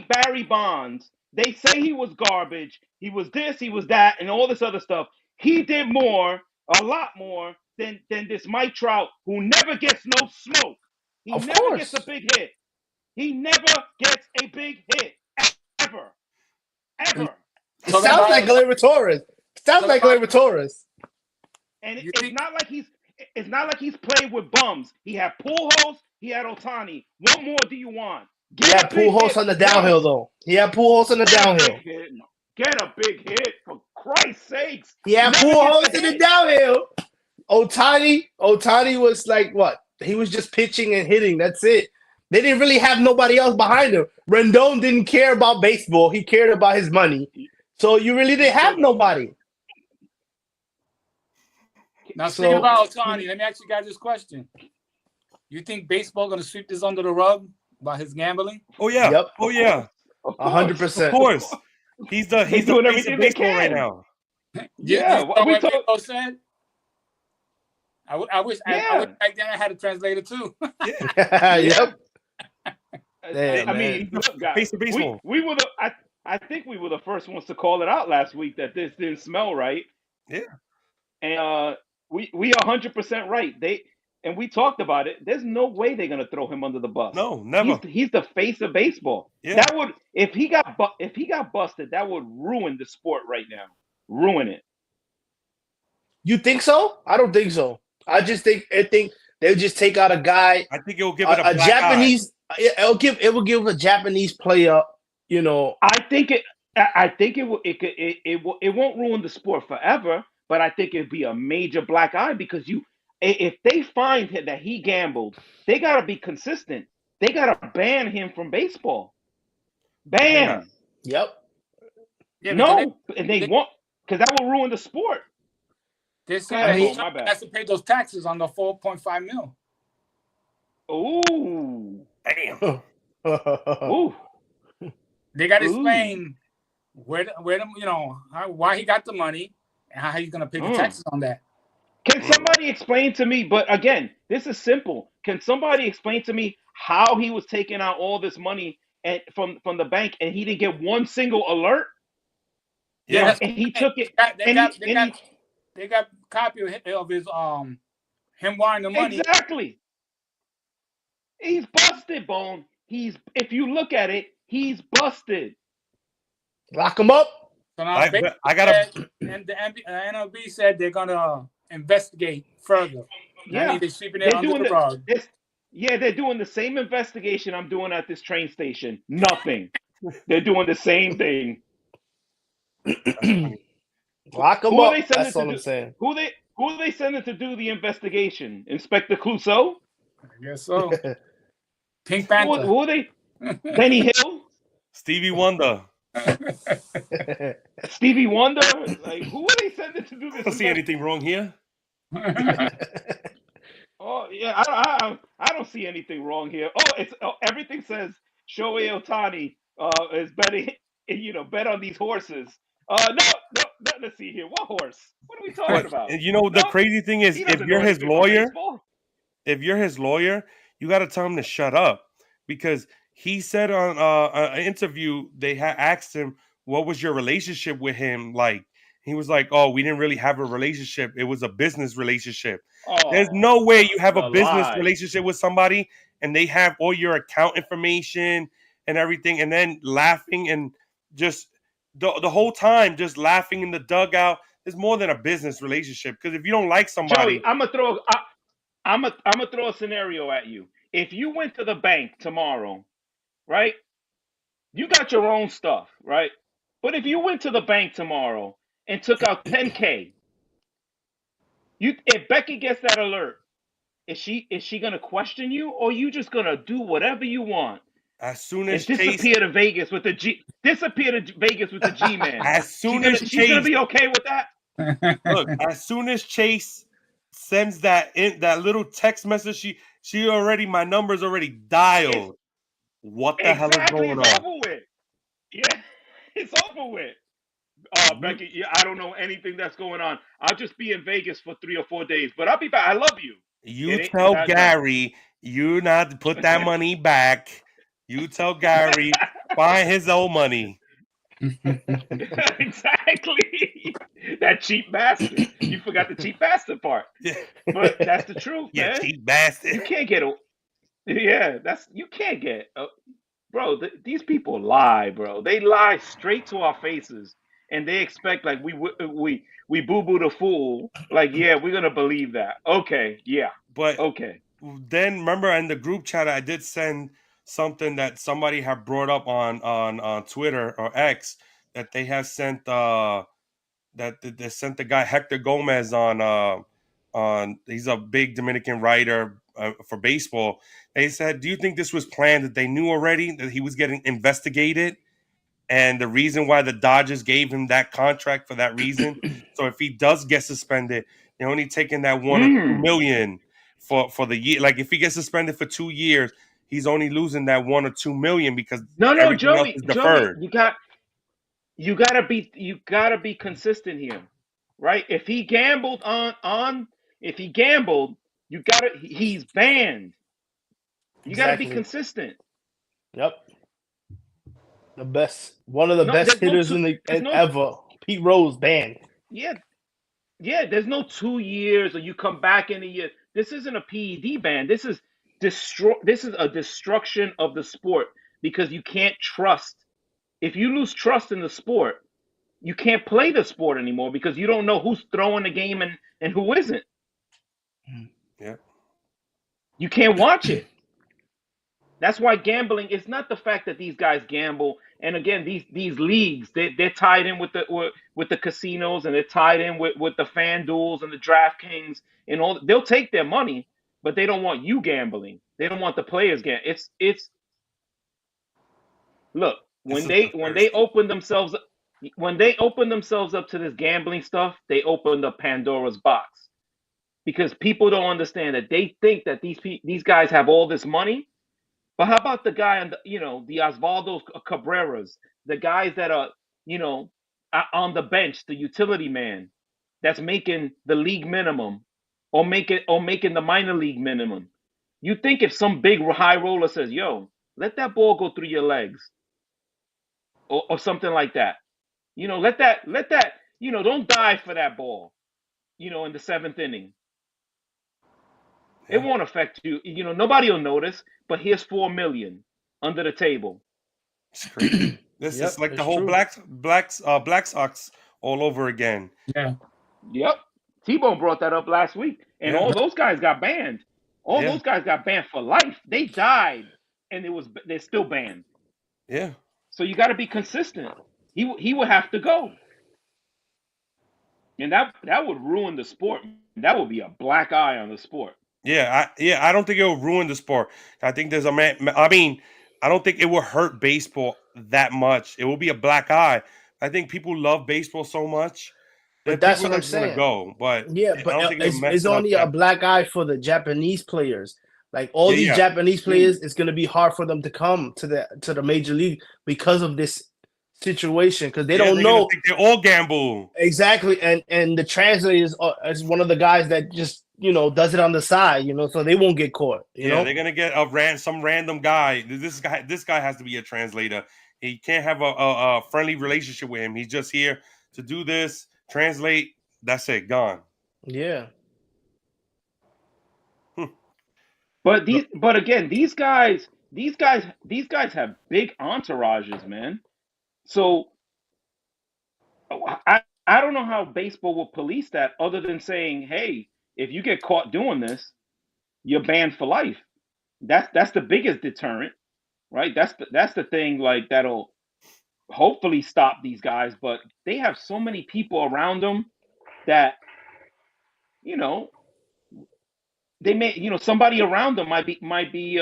Barry Bonds. They say he was garbage. He was this, he was that, and all this other stuff. He did a lot more than this Mike Trout, who never gets no smoke. He Of never course. gets a big hit. He never gets a big hit. Ever. Ever. It sounds like Gleyber Torres. And it's not like he's played with bums. He had Pujols, he had Ohtani. What more do you want? He had Pujols on the downhill, though. Get a big hit, for Christ's sakes. He had Pujols in the downhill. Ohtani was like what? He was just pitching and hitting. That's it. They didn't really have nobody else behind him. Rendon didn't care about baseball. He cared about his money. So you really didn't have nobody. Now, speaking about Ohtani, let me ask you guys this question. You think baseball going to sweep this under the rug by his gambling? Oh, yeah. Yep. Oh, yeah. 100%. Of course. He's the face of baseball right now. Yeah. What Pedro said? I wish back then I had a translator too. Yep. I mean, look, guys, face of baseball. we were I think we were the first ones to call it out last week that this didn't smell right. Yeah. And we are 100% right. And we talked about it. There's no way they're gonna throw him under the bus. No, never. He's the face of baseball. Yeah. That would if he got busted, that would ruin the sport right now. Ruin it. You think so? I don't think so. I think they'll just take out a guy. I think it will give it a Japanese. It will give a Japanese player. You know. I think it won't ruin the sport forever, but I think it'd be a major black eye because if they find that he gambled, they gotta be consistent. They gotta ban him from baseball. Ban. Yeah. Yep. Yeah, no, they won't because that will ruin the sport. They're saying he has to pay those taxes on the $4.5 million. Ooh. Damn. Ooh. They got to explain why he got the money and how he's going to pay the taxes on that. Can somebody explain to me? But again, this is simple. Can somebody explain to me how he was taking out all this money from the bank and he didn't get one single alert? Yeah, that's and he what I'm took it, saying. They got copy of his him wiring the money. exactly. He's busted, Bone. If you look at it, he's busted. Lock him up. So now I gotta. and the MLB said they're gonna investigate further. That Yeah, means they're sweeping it under the rug. they're doing the same investigation I'm doing at this train station. Nothing. They're doing the same thing. Lock him Who are up. they sending That's to all do? I'm saying. Who are they sending to do the investigation? Inspector Clouseau? I guess so. Pink Panther. Who are they? Benny Hill? Stevie Wonder. Stevie Wonder? Like, who are they sending to do I this? don't see anything wrong here. Oh yeah, I don't see anything wrong here. Everything says Shohei Ohtani is betting, bet on these horses. No, nothing to see here. What horse? What are we talking But about? the crazy thing is, He if doesn't you're know his anything about lawyer, baseball. you got to tell him to shut up, because he said on an interview they had asked him, "What was your relationship with him like?" He was like, "Oh, we didn't really have a relationship. It was a business relationship." There's Oh, no way you have the a business lie. relationship with somebody and they have all your account information and everything, and then laughing and just the whole time just laughing in the dugout. There's more than a business relationship, because if you don't like somebody, Joey, I'm gonna throw a scenario at you. If you went to the bank tomorrow, right? You got your own stuff, right? But if you went to the bank tomorrow and took out 10K, if Becky gets that alert, is she gonna question you, or you just gonna do whatever you want as soon and as Chase, disappear to Vegas with the G? Disappear to Vegas with the G man. as soon as She's gonna Chase, be okay with that. look, as soon as Chase sends that little text message, she already, my number's already dialed. What the hell is Exactly, going it's on? over with. Yeah, it's over with. Becky, I don't know anything that's going on. I'll just be in Vegas for 3 or 4 days, but I'll be back. I love you. You tell No. Gary you not to put that money back. You tell Gary find his own money. Exactly. That cheap bastard. You forgot the cheap bastard part. Yeah, But that's the truth, yeah, man. cheap bastard. You can't get you can't get bro, these people lie, bro. They lie straight to our faces, and they expect like we boo-boo the fool. Like, yeah, we're going to believe that. Okay, yeah. But Okay. then remember in the group chat I did send something that somebody had brought up on Twitter or X, that they have sent that they sent the guy Hector Gomez on he's a big Dominican writer for baseball. They said, "Do you think this was planned, that they knew already that he was getting investigated, and the reason why the Dodgers gave him that contract for that reason? So if he does get suspended, they're only taking that 1 or 2 million for the year. Like if he gets suspended for 2 years, he's only losing that 1 or 2 million because No, everything else Joey, is deferred." you gotta be consistent here, right? If he gambled he's banned. You gotta be consistent. Yep. One of the best hitters ever. Pete Rose banned. Yeah, there's no 2 years or you come back in a year. This isn't a PED ban. This is a destruction of the sport, because you can't trust. If you lose trust in the sport, you can't play the sport anymore, because you don't know who's throwing the game and who isn't. Yeah. You can't watch it. That's why gambling is not the fact that these guys gamble. And again, these leagues, they're tied in with the casinos, and they're tied in with the FanDuels and the DraftKings and all. They'll take their money, but they don't want you gambling. They don't want the players gambling. Look, when they open themselves up to this gambling stuff, they opened up Pandora's box, because people don't understand that. They think that these guys have all this money. But how about the guy on the Osvaldo Cabreras, the guys that are on the bench, the utility man that's making the league minimum, or making the minor league minimum? You think if some big high roller says, "Yo, let that ball go through your legs," or something like that, Let that. Don't die for that ball. In the 7th inning, it Yeah. won't affect you. Nobody will notice. But here's $4 million under the table. It's crazy. This Yep, is like the it's whole true. Black Sox all over again. Yeah. Yep. T-Bone brought that up last week, and Yeah. all those guys got banned. All Yeah. those guys got banned for life. They died, and they're still banned. Yeah. So you got to be consistent. He would have to go, and that would ruin the sport. That would be a black eye on the sport. Yeah. I don't think it will ruin the sport. I think there's a man. I mean, I don't think it will hurt baseball that much. It will be a black eye. I think people love baseball so much But that that's people what are I'm just gonna saying. go. But Yeah, I but don't think it'll mess it's it up only a that- black eye for the Japanese players. Like all Yeah, these yeah. Japanese players, it's gonna be hard for them to come to the major league because of this situation because they don't they're gonna know think they all gamble. exactly. And the translator is one of the guys that just does it on the side, so they won't get caught. You know, They're gonna get some random guy. This guy has to be a translator. He can't have a friendly relationship with him. He's just here to do this, translate. That's it, gone. yeah. But again, these guys have big entourages, man. So I don't know how baseball will police that other than saying, hey, if you get caught doing this, you're banned for life. That's the biggest deterrent, right? That's the thing like that'll hopefully stop these guys. But they have so many people around them that they may somebody around them might be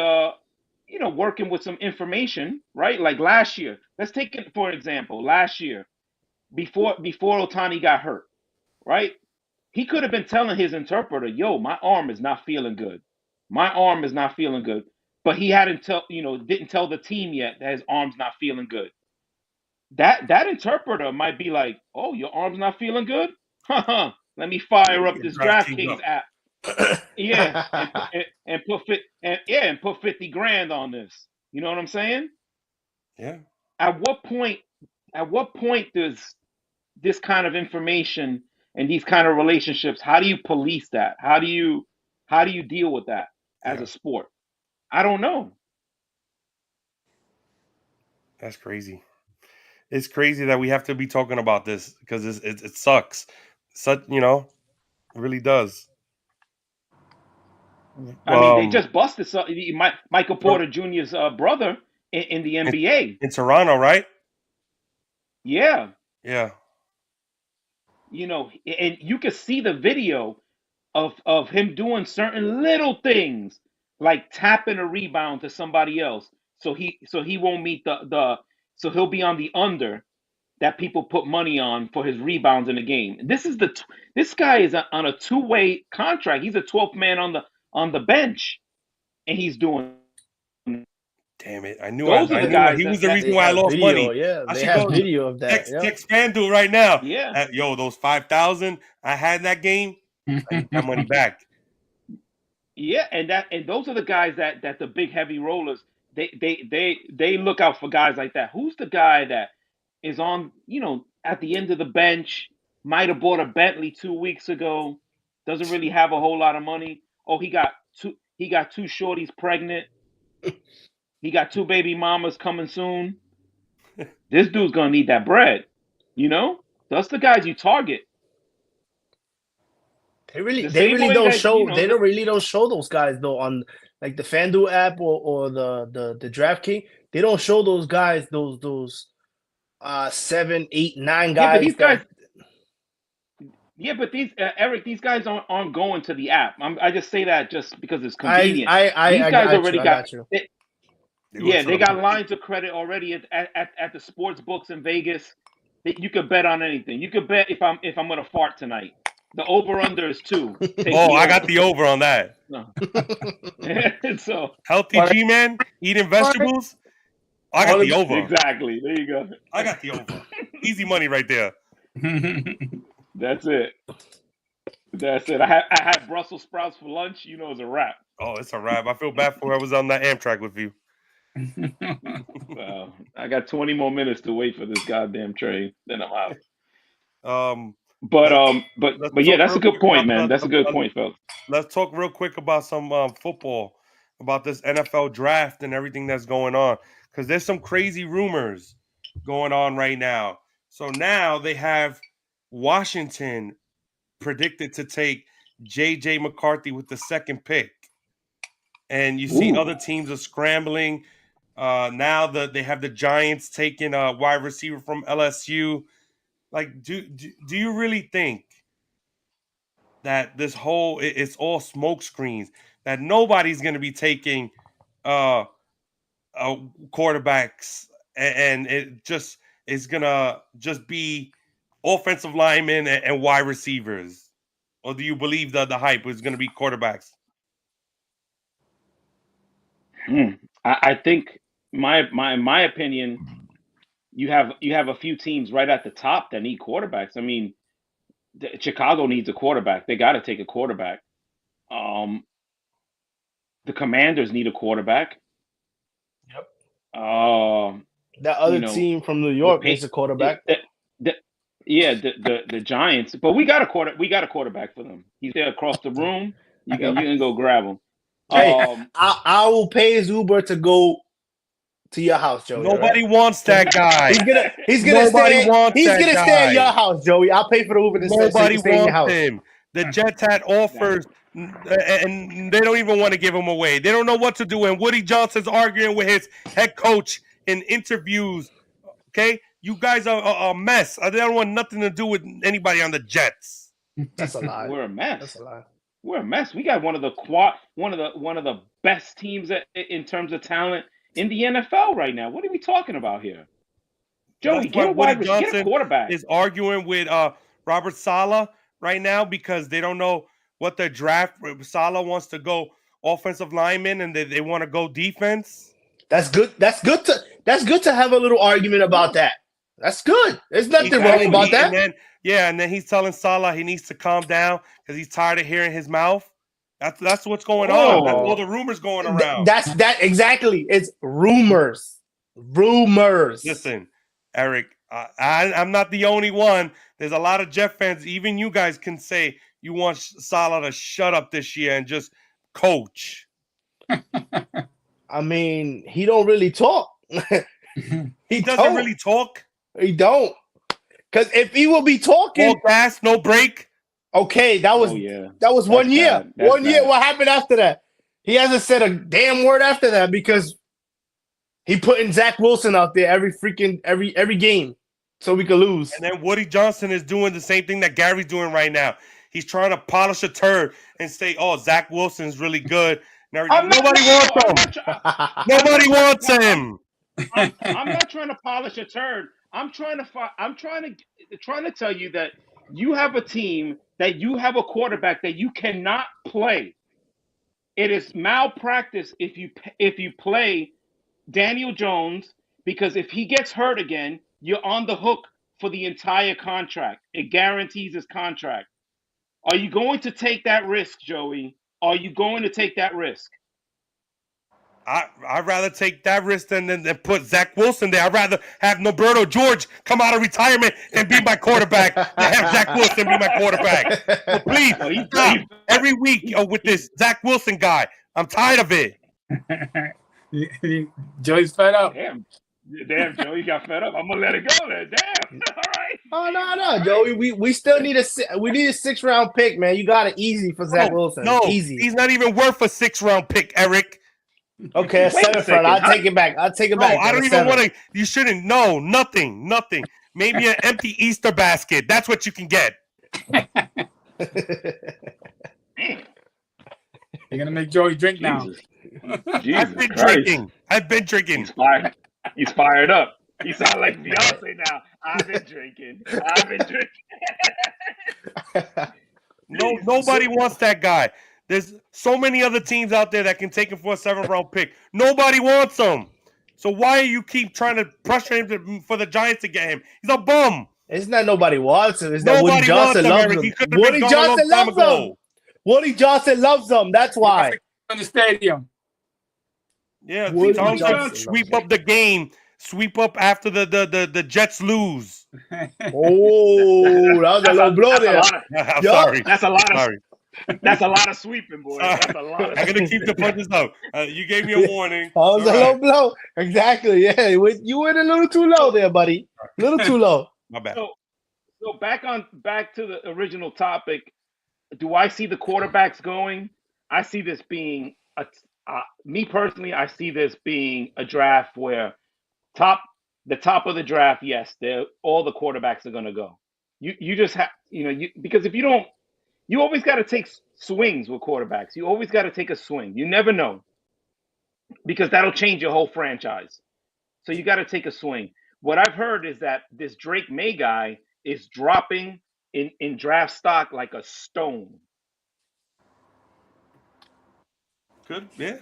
working with some information, right? Like last year, let's take it for example. Last year, before Ohtani got hurt, right? He could have been telling his interpreter, "Yo, my arm is not feeling good. My arm is not feeling good." But he didn't tell the team yet that his arm's not feeling good. That interpreter might be like, "Oh, your arm's not feeling good? Haha. Let me fire up this DraftKings app. Yeah, and put 50 grand on this." You know what I'm saying? Yeah. At what point does this kind of information and these kind of relationships, how do you police that? How do you deal with that as a sport? I don't know. That's crazy. It's crazy that we have to be talking about this because it sucks. Such it really does. I mean, they just busted Michael Porter Jr.'s brother in the NBA. In Toronto, right? Yeah. Yeah. And you can see the video of him doing certain little things like tapping a rebound to somebody else so he won't meet so he'll be on the under that people put money on for his rebounds in the game. This guy is on a two-way contract. He's a 12th man on the bench, and he's doing. Damn it! I knew Those are the guys he was the that- reason why I lost video, money. Yeah, I they should have go video of that. Text FanDuel right now. Yeah. Yo, those 5,000 I had in that game, I need that money back. Yeah, and those are the guys that the big heavy rollers they look out for guys like that. Who's the guy that is on at the end of the bench? Might have bought a Bentley 2 weeks ago. Doesn't really have a whole lot of money. Oh, he got two shorties pregnant. He got 2 baby mamas coming soon. This dude's gonna need that bread. That's the guys you target. They really They don't show those guys though on like the FanDuel app or the DraftKings. They don't show those guys those 7, 8, 9 guys. Yeah, but these guys. Yeah, but Eric, these guys aren't going to the app. I just say that just because it's convenient. These guys already got. They got lines of credit already at the sports books in Vegas. You could bet on anything. You could bet if I'm gonna fart tonight. The over under is 2. I got the over on that. So healthy G-man eating vegetables. I got the over. Exactly. There you go. I got the over. Easy money right there. That's it. I had Brussels sprouts for lunch. It's a wrap. Oh, it's a wrap. I feel bad for whoever was on that Amtrak with you. Well, I got 20 more minutes to wait for this goddamn trade. Then I'm out. Let's But yeah, talk that's real a good quick point, about man. That's a good point, folks. let's talk real quick about some football, about this NFL draft and everything that's going on, because there's some crazy rumors going on right now. So now they have Washington predicted to take J.J. McCarthy with the second pick, and you see Ooh. other teams are scrambling. Now they have the Giants taking a wide receiver from LSU. Like, do you really think that this whole it's all smoke screens, that nobody's going to be taking uh, quarterbacks, and it just is going to just be offensive linemen and wide receivers? Or do you believe that the hype is going to be quarterbacks? I think my opinion, you have a few teams right at the top that need quarterbacks. I mean, Chicago needs a quarterback. They got to take a quarterback. The Commanders need a quarterback. Yep. That other team from New York needs a quarterback. The Giants, but we got a quarterback for them. He's there across the room. You can go grab him. Hey, I will pay his Uber to go to your house, Joey. Nobody wants that guy. He's gonna stay at your house, Joey. I'll pay for the Uber to Nobody stay in your house. wants him. The Jets had offers, and they don't even want to give him away. They don't know what to do. And Woody Johnson's arguing with his head coach in interviews. Okay, you guys are a mess. They don't want nothing to do with anybody on the Jets. That's a lie. We're a mess. That's a lie. We're a mess. We got one of the best teams in terms of talent in the NFL right now. What are we talking about here? Joey, get a quarterback. Is arguing with Robert Saleh right now because they don't know what their draft. Saleh wants to go offensive lineman, and they want to go defense. That's good. That's good to have a little argument about that. That's good. There's nothing wrong about that. And then he's telling Saleh he needs to calm down because he's tired of hearing his mouth. That's what's going on. That's all the rumors going around. That's exactly. It's rumors. Listen, Eric, I'm not the only one. There's a lot of Jet fans. Even you guys can say you want Saleh to shut up this year and just coach. I mean, he don't really talk. He doesn't really talk. He don't. Because if he will be talking, all gas, no break. Okay, that was 1 year. 1 year. What happened after that? He hasn't said a damn word after that because he putting Zach Wilson out there every game so we could lose. And then Woody Johnson is doing the same thing that Gary's doing right now. He's trying to polish a turd and say, "Oh, Zach Wilson's really good." Nobody wants him. Nobody wants him. I'm not trying to polish a turd. I'm trying to tell you that you have a team, that you have a quarterback that you cannot play. It is malpractice if you play Daniel Jones, because if he gets hurt again, you're on the hook for the entire contract. It guarantees his contract. Are you going to take that risk, Joey? Are you going to take that risk? I'd rather take that risk than put Zach Wilson there. I'd rather have Norberto George come out of retirement and be my quarterback than have Zach Wilson be my quarterback. So please, stop every week with this Zach Wilson guy. I'm tired of it. Joey's fed up. Damn, Joey got fed up. I'm gonna let it go there. Damn. All right. Oh no, Joey. We still need a 6th-round pick, man. You got it easy for Zach Wilson. No, easy. He's not even worth a 6th-round pick, Eric. Okay, a 7th round. I'll take it back. I don't even want to. You shouldn't. No, nothing. Maybe an empty Easter basket. That's what you can get. You're gonna make Joey drink now. I've been drinking. He's fired up. He sounds like Beyonce now. I've been drinking. Nobody wants that guy. There's so many other teams out there that can take him for a 7th-round pick. Nobody wants him. So why you keep trying to pressure him for the Giants to get him? He's a bum. It's not nobody wants him. It's that Woody Johnson loves him. Woody Johnson loves him. Woody Johnson loves him. That's why. In the stadium. Yeah, Woody tell him to Johnson. sweep up the game. Sweep up after the Jets lose. Oh, that was a low blow there. I'm Yo. sorry. That's a lot of Sorry. that's a lot of sweeping, boys. Sorry. That's a lot of I'm gonna keep the punches up. You gave me a warning. That was All a low right. blow. Exactly. Yeah, you went a little too low there, buddy. A little too low. My bad. So back to the original topic. Do I see the quarterbacks going? I see this being me personally. I see this being a draft where the top of the draft. Yes, all the quarterbacks are going to go. You just have because if you don't, you always got to take swings with quarterbacks. You always got to take a swing. You never know because that'll change your whole franchise. So you got to take a swing. What I've heard is that this Drake May guy is dropping in draft stock like a stone. Good. Yeah.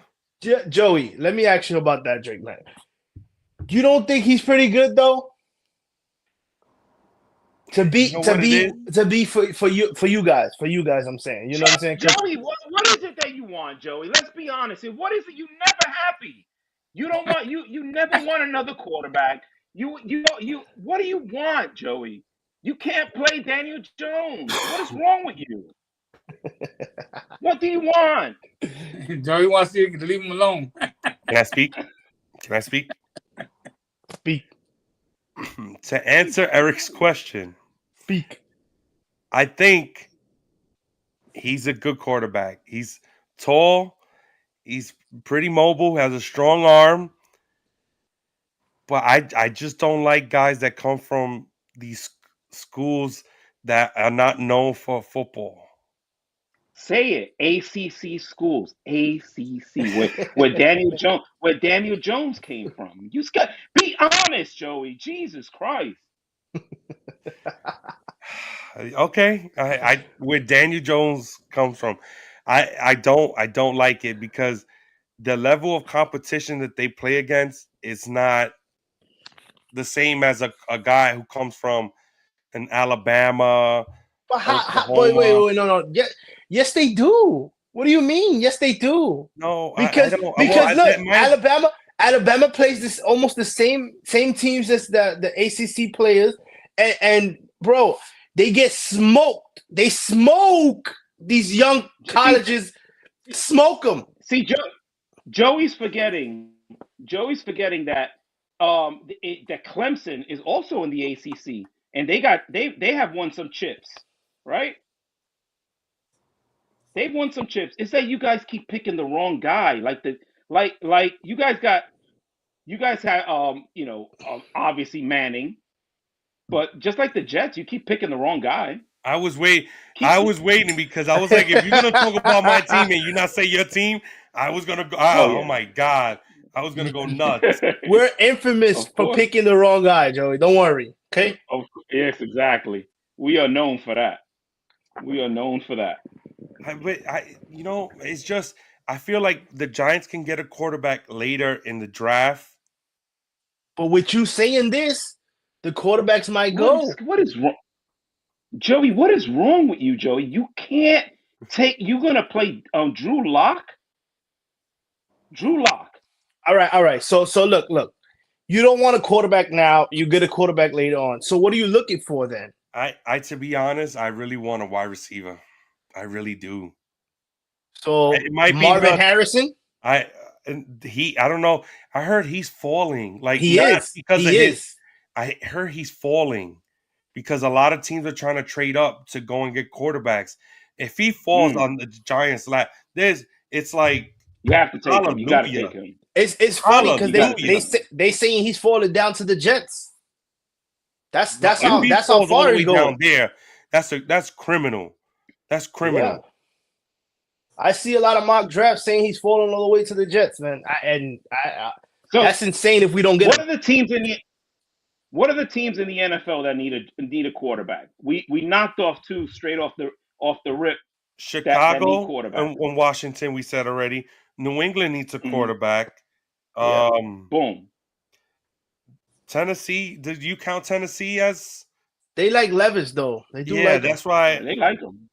Joey, let me ask you about that, Drake, man. You don't think he's pretty good though? To be for you guys, I'm saying. You know what I'm saying? Joey, what is it that you want, Joey? Let's be honest. What is it? You never happy. You don't want you never want another quarterback. You what do you want, Joey? You can't play Daniel Jones. What is wrong with you? What do you want? Joey wants you to leave him alone. Can I speak? Speak. To answer Eric's question, Speak. I think he's a good quarterback. He's tall. He's pretty mobile, has a strong arm. But I just don't like guys that come from these schools that are not known for football. Say it. ACC schools. ACC. Where Daniel Jones came from. You got be honest, Joey. Jesus Christ. Okay. I where Daniel Jones comes from. I don't like it because the level of competition that they play against is not the same as a guy who comes from an Alabama. But wait, no. Yes, they do. What do you mean? Yes, they do. No, because look, Alabama plays this almost the same teams as the ACC players, and bro, they get smoked. They smoke these young colleges. Smoke them. See, Joey's forgetting that that Clemson is also in the ACC, and they have won some chips, right? They've won some chips. It's that you guys keep picking the wrong guy. Like you guys had obviously Manning, but just like the Jets, you keep picking the wrong guy. I was waiting because I was like, if you're gonna talk about my team and you not say your team, I was gonna go. Oh my God, I was gonna go nuts. We're infamous for picking the wrong guy, Joey. Don't worry, okay? Yes, exactly. We are known for that. It's just I feel like the Giants can get a quarterback later in the draft. But with you saying this, the quarterbacks might go. What is wrong? Joey, what is wrong with you, Joey? You can't you're going to play Drew Lock? Drew Lock. All right. So look. You don't want a quarterback now. You get a quarterback later on. So what are you looking for then? I to be honest, I really want a wide receiver. I really do. So it might Marvin Harrison? I don't know. I heard he's falling. Like he is. Because he is. I heard he's falling. Because a lot of teams are trying to trade up to go and get quarterbacks. If he falls on the Giants' lap, it's like you have to take him. You got to take him. It's funny because they saying he's falling down to the Jets. That's how far he's going down there. That's criminal. That's criminal. Yeah. I see a lot of mock drafts saying he's falling all the way to the Jets, man. So that's insane. If we don't get what are the teams in the NFL that need a quarterback? We knocked off two straight off the rip. Chicago and Washington, we said already. New England needs a quarterback. Boom. Tennessee, did you count Tennessee as? They like Levis though. They do. Yeah, that's why they like him.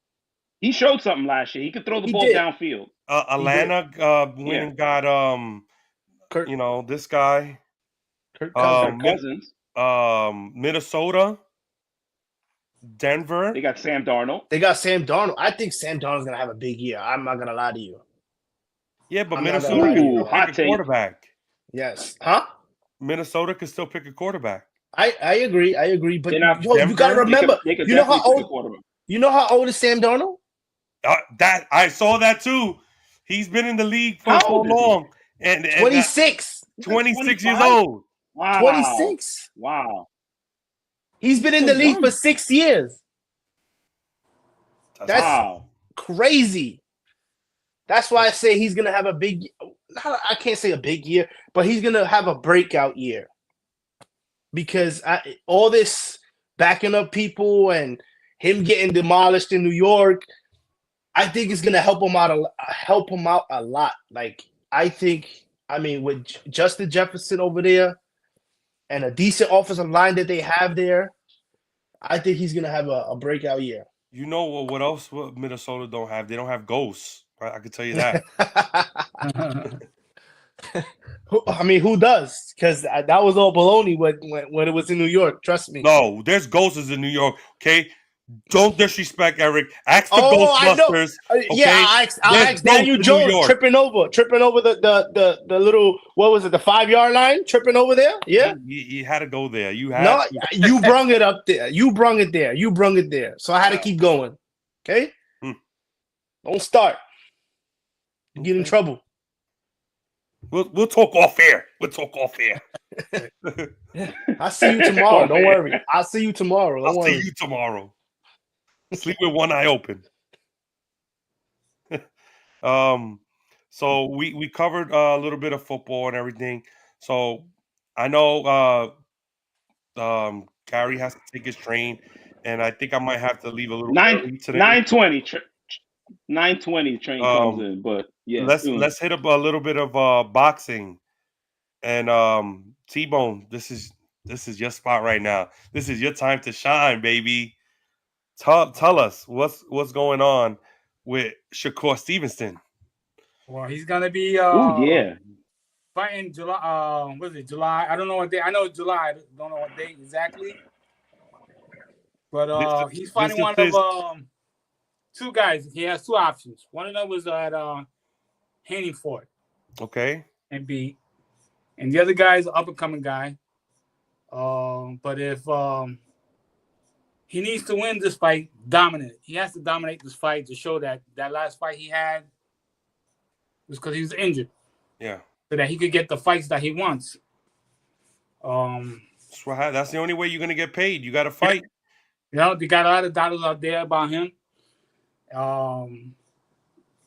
He showed something last year. He could throw the ball downfield. Atlanta went and got Kirk, you know, this guy. Kirk Cousins. Cousins. Minnesota, Denver. They got Sam Darnold. They got Sam Darnold. I think Sam Darnold's gonna have a big year. I'm not gonna lie to you. Yeah, but I'm not Minnesota gonna lie to can you. still Hot pick a take. quarterback. Yes. Huh? Minnesota can still pick a quarterback. I agree. But They're not- yo, you gotta Denver? remember. They could You know how definitely pick a old? quarterback. You know how old is Sam Darnold? That I saw that too. He's been in the league for How so old is he? long, and 26. 26 years 25? old. Wow. 26. Wow. He's been in So the league young. for 6 years. That's Wow. crazy. That's why I say he's gonna have a big. I can't say a big year, but he's gonna have a breakout year because all this backing up people and him getting demolished in New York, I think it's gonna help him out a lot. Like I think, with Justin Jefferson over there and a decent offensive line that they have there, I think he's gonna have a breakout year. You know what else? What Minnesota don't have? They don't have ghosts. I can tell you that. Who does? Because that was all baloney when it was in New York. Trust me. No, there's ghosts in New York. Okay, don't disrespect Eric. Ask the I know. Ghostbusters. Yeah, Okay? I There's asked Daniel ghosts in New Jones York. tripping over the little, what was it, the 5-yard line, tripping over there. Yeah. You had to go there. You had. No, to. you brung it up there. You brung it there. So I had to keep going. Okay. Don't start. You get in trouble. We'll talk off air. I'll see you tomorrow. Don't worry. I'll see you tomorrow. Don't I'll worry. see you tomorrow. Sleep with one eye open. So we covered a little bit of football and everything. So I know Gary has to take his train, and I think I might have to leave a little early today. 9:20. 9:20 train comes in, but yeah. Let's hit up a little bit of boxing. And T-Bone, this is your spot right now. This is your time to shine, baby. Tell us what's going on with Shakur Stevenson. Well, he's gonna be fighting July. Was it July? I don't know what day. I know it's July. I don't know what date exactly. But he's fighting one of two guys. He has two options. One of them was at Hanningford. Okay. And beat. And the other guy is an up-and-coming guy. But if he needs to win this fight, dominant. He has to dominate this fight to show that last fight he had was because he was injured. Yeah. So that he could get the fights that he wants. That's the only way you're gonna get paid. You got to fight. You know, they got a lot of dollars out there about him.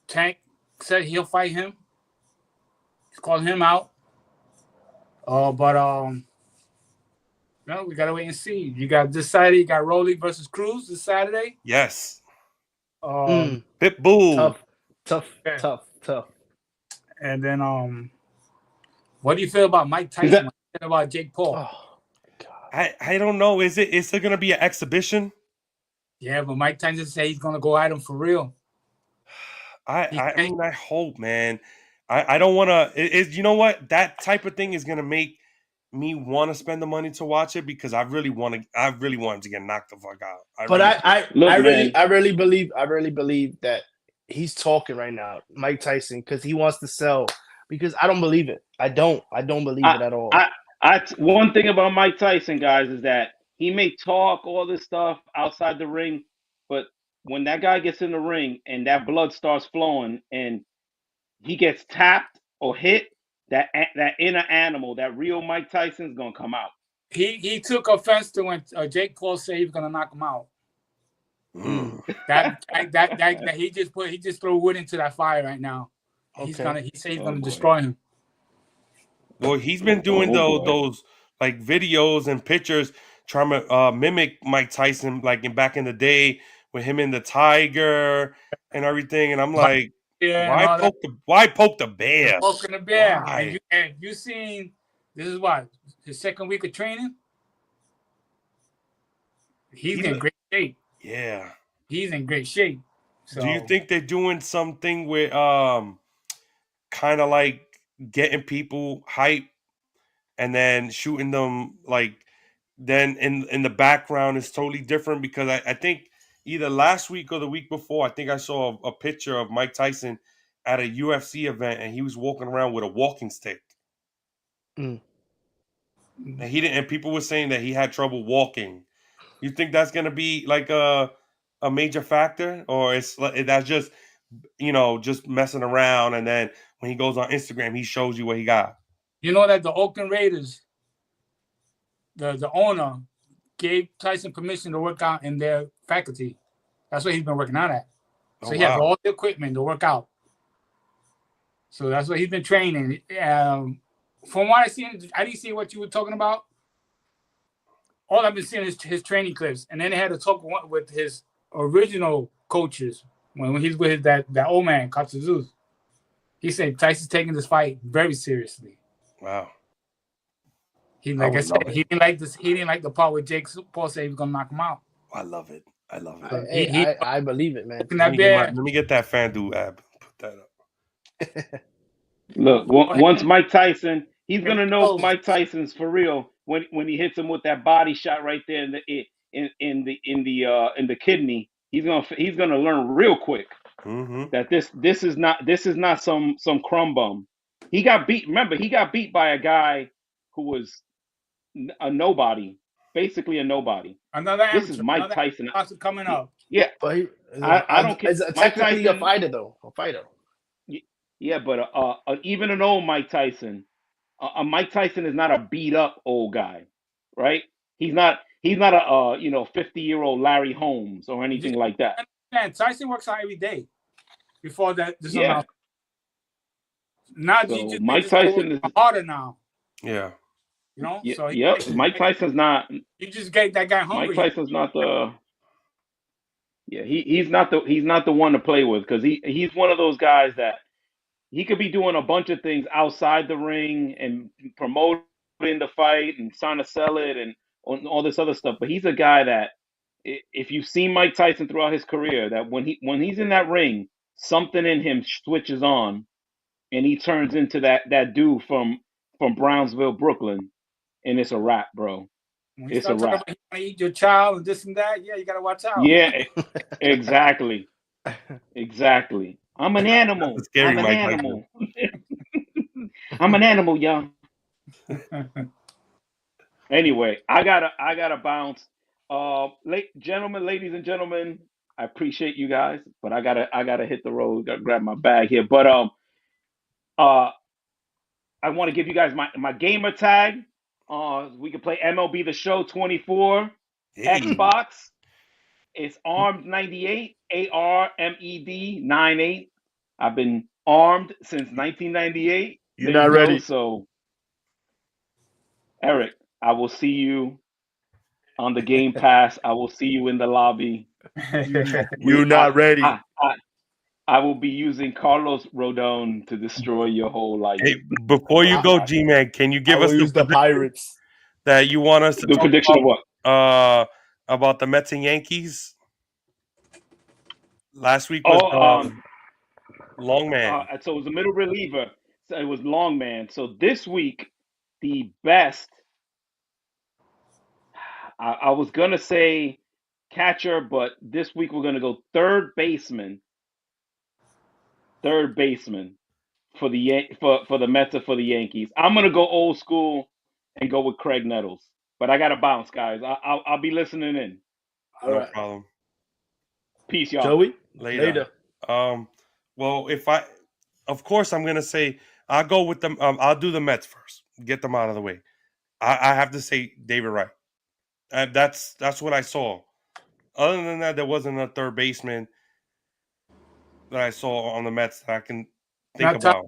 Tank said he'll fight him. He's calling him out. No, we gotta wait and see. You got this Saturday. You got Rolly versus Cruz this Saturday. Yes. Pitbull. Tough. And then, what do you feel about Mike Tyson? What do you feel about Jake Paul? Oh, God. I don't know. Is it gonna be an exhibition? Yeah, but Mike Tyson said he's gonna go at him for real. I hope, man. I don't want to. You know what? That type of thing is gonna make me want to spend the money to watch it because I really want him to get knocked the fuck out. I really believe that he's talking right now, Mike Tyson, because he wants to sell. Because I don't believe it. I don't believe it at all. One thing about Mike Tyson, guys, is that he may talk all this stuff outside the ring, but when that guy gets in the ring and that blood starts flowing and he gets tapped or hit, that inner animal, that real Mike Tyson is gonna come out. He took offense to when Jake Paul said he was gonna knock him out. That he just threw wood into that fire right now. He said he's gonna destroy him. Well, he's been doing those like videos and pictures trying to mimic Mike Tyson, like back in the day with him and the tiger and everything. And I'm like, why poke the bear? Poking the bear. And you seen this is what his second week of training. He's in great shape. Yeah, he's in great shape. So, do you think they're doing something with kind of like getting people hype and then shooting them like then in the background is totally different because I think either last week or the week before, I think I saw a picture of Mike Tyson at a UFC event and he was walking around with a walking stick. Mm. And he didn't, and people were saying that he had trouble walking. You think that's gonna be like a major factor, or it's like that's just just messing around, and then when he goes on Instagram, he shows you what he got. You know that the Oakland Raiders, the owner, gave Tyson permission to work out in their faculty. That's what he's been working out at. So he has all the equipment to work out. So that's what he's been training. From what I seen, I didn't see what you were talking about. All I've been seeing is his training clips, and then they had to talk with his original coaches when he's with that old man, Katsuzuz. He said Tyson's taking this fight very seriously. Wow. He didn't like this. He didn't like the part where Jake Paul said he was gonna knock him out. I love it. Hey, I believe it, man. Let me get that FanDuel app. Put that up. Look, once Mike Tyson, he's gonna know Mike Tyson's for real when he hits him with that body shot right there in the kidney. He's gonna learn real quick that this is not some crumb bum. He got beat. Remember, he got beat by a guy who was a nobody, basically a nobody. Another amateur. This is Mike Tyson coming up. Yeah, but I don't care. It's technically a fighter, though. A fighter. Yeah, but even an old Mike Tyson, Mike Tyson is not a beat up old guy, right? He's not a 50-year-old Larry Holmes or anything like that. Man, Tyson works out every day. Before that, Yeah. Now So Mike Tyson is harder now. Yeah. You know. Yeah, So Mike Tyson's not. You just get that guy hungry. Mike Tyson's not the. Yeah, he's not the one to play with because he's one of those guys that he could be doing a bunch of things outside the ring and promoting the fight and trying to sell it and all this other stuff. But he's a guy that if you've seen Mike Tyson throughout his career, that when he's in that ring, something in him switches on, and he turns into that dude from Brownsville, Brooklyn, and it's a wrap, bro. When you start talking about you want to eat your child and this and that, yeah, you gotta watch out. Yeah, exactly. Exactly. I'm an animal. That's scary, I'm an Mike animal. I'm an animal, y'all. Anyway, I gotta bounce. Ladies and gentlemen, I appreciate you guys, but I gotta hit the road. Gotta grab my bag here. But I want to give you guys my gamer tag. We can play MLB The Show 24, Xbox. It's Armed 98, ARMED 98. I've been armed since 1998. You're not ready. So, Eric, I will see you on the Game Pass. I will see you in the lobby. You're not ready. I will be using Carlos Rodon to destroy your whole life. Hey, before you go, G-Man, can you give us the Pirates that you want us to the prediction about, of what? About the Mets and Yankees? Last week was Longman. So it was a middle reliever. So it was Longman. So this week, the best. I was gonna say catcher, but this week we're gonna go third baseman. Third baseman for the Mets or for the Yankees. I'm gonna go old school and go with Craig Nettles. But I gotta bounce, guys. I'll be listening in. No problem. Peace, y'all. Joey, Later. Well, of course, I'm gonna say I'll go with them. I'll do the Mets first. Get them out of the way. I have to say David Wright. That's what I saw. Other than that, there wasn't a third baseman that I saw on the Mets that I can think about.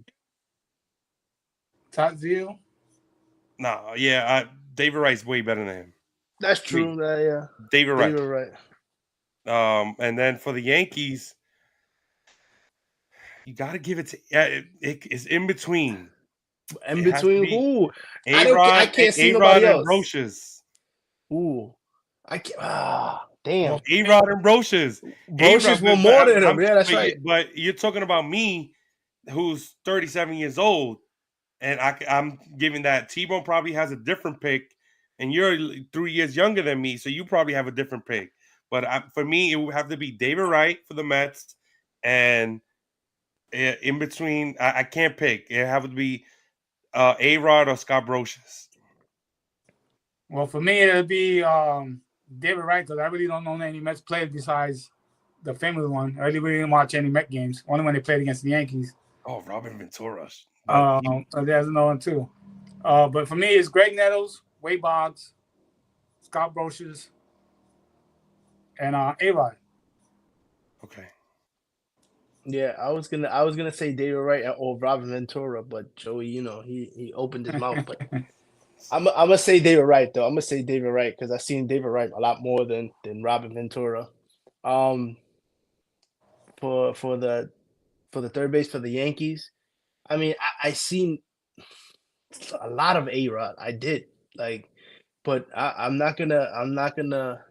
Tatsio? No, yeah, David Wright's way better than him. That's true. Yeah, David Wright. David Wright. And then for the Yankees, you got to give it to it's in between. In between who? I can't see nobody else. And Roches. Ooh, I can't. Damn. A-Rod and Roches. Roches were more than him. Yeah, that's right. But you're talking about me, who's 37 years old. and I'm giving that T-Bone probably has a different pick, and you're 3 years younger than me, so you probably have a different pick. But for me, it would have to be David Wright for the Mets, and in between, I can't pick. It have to be A-Rod or Scott Brocious. Well, for me, it'll be David Wright, because I really don't know any Mets players besides the family one. I really didn't watch any Met games, only when they played against the Yankees. Oh, Robin Ventura. So there's another one too. But for me, it's Greg Nettles, Wade Boggs, Scott Brocious, and A-Rod. Okay. Yeah, I was gonna say David Wright or Robin Ventura, but Joey, he opened his mouth. But I'm gonna say David Wright though. I'm gonna say David Wright because I've seen David Wright a lot more than Robin Ventura. For the third base for the Yankees, I mean, I seen a lot of A-Rod. I did but I'm not gonna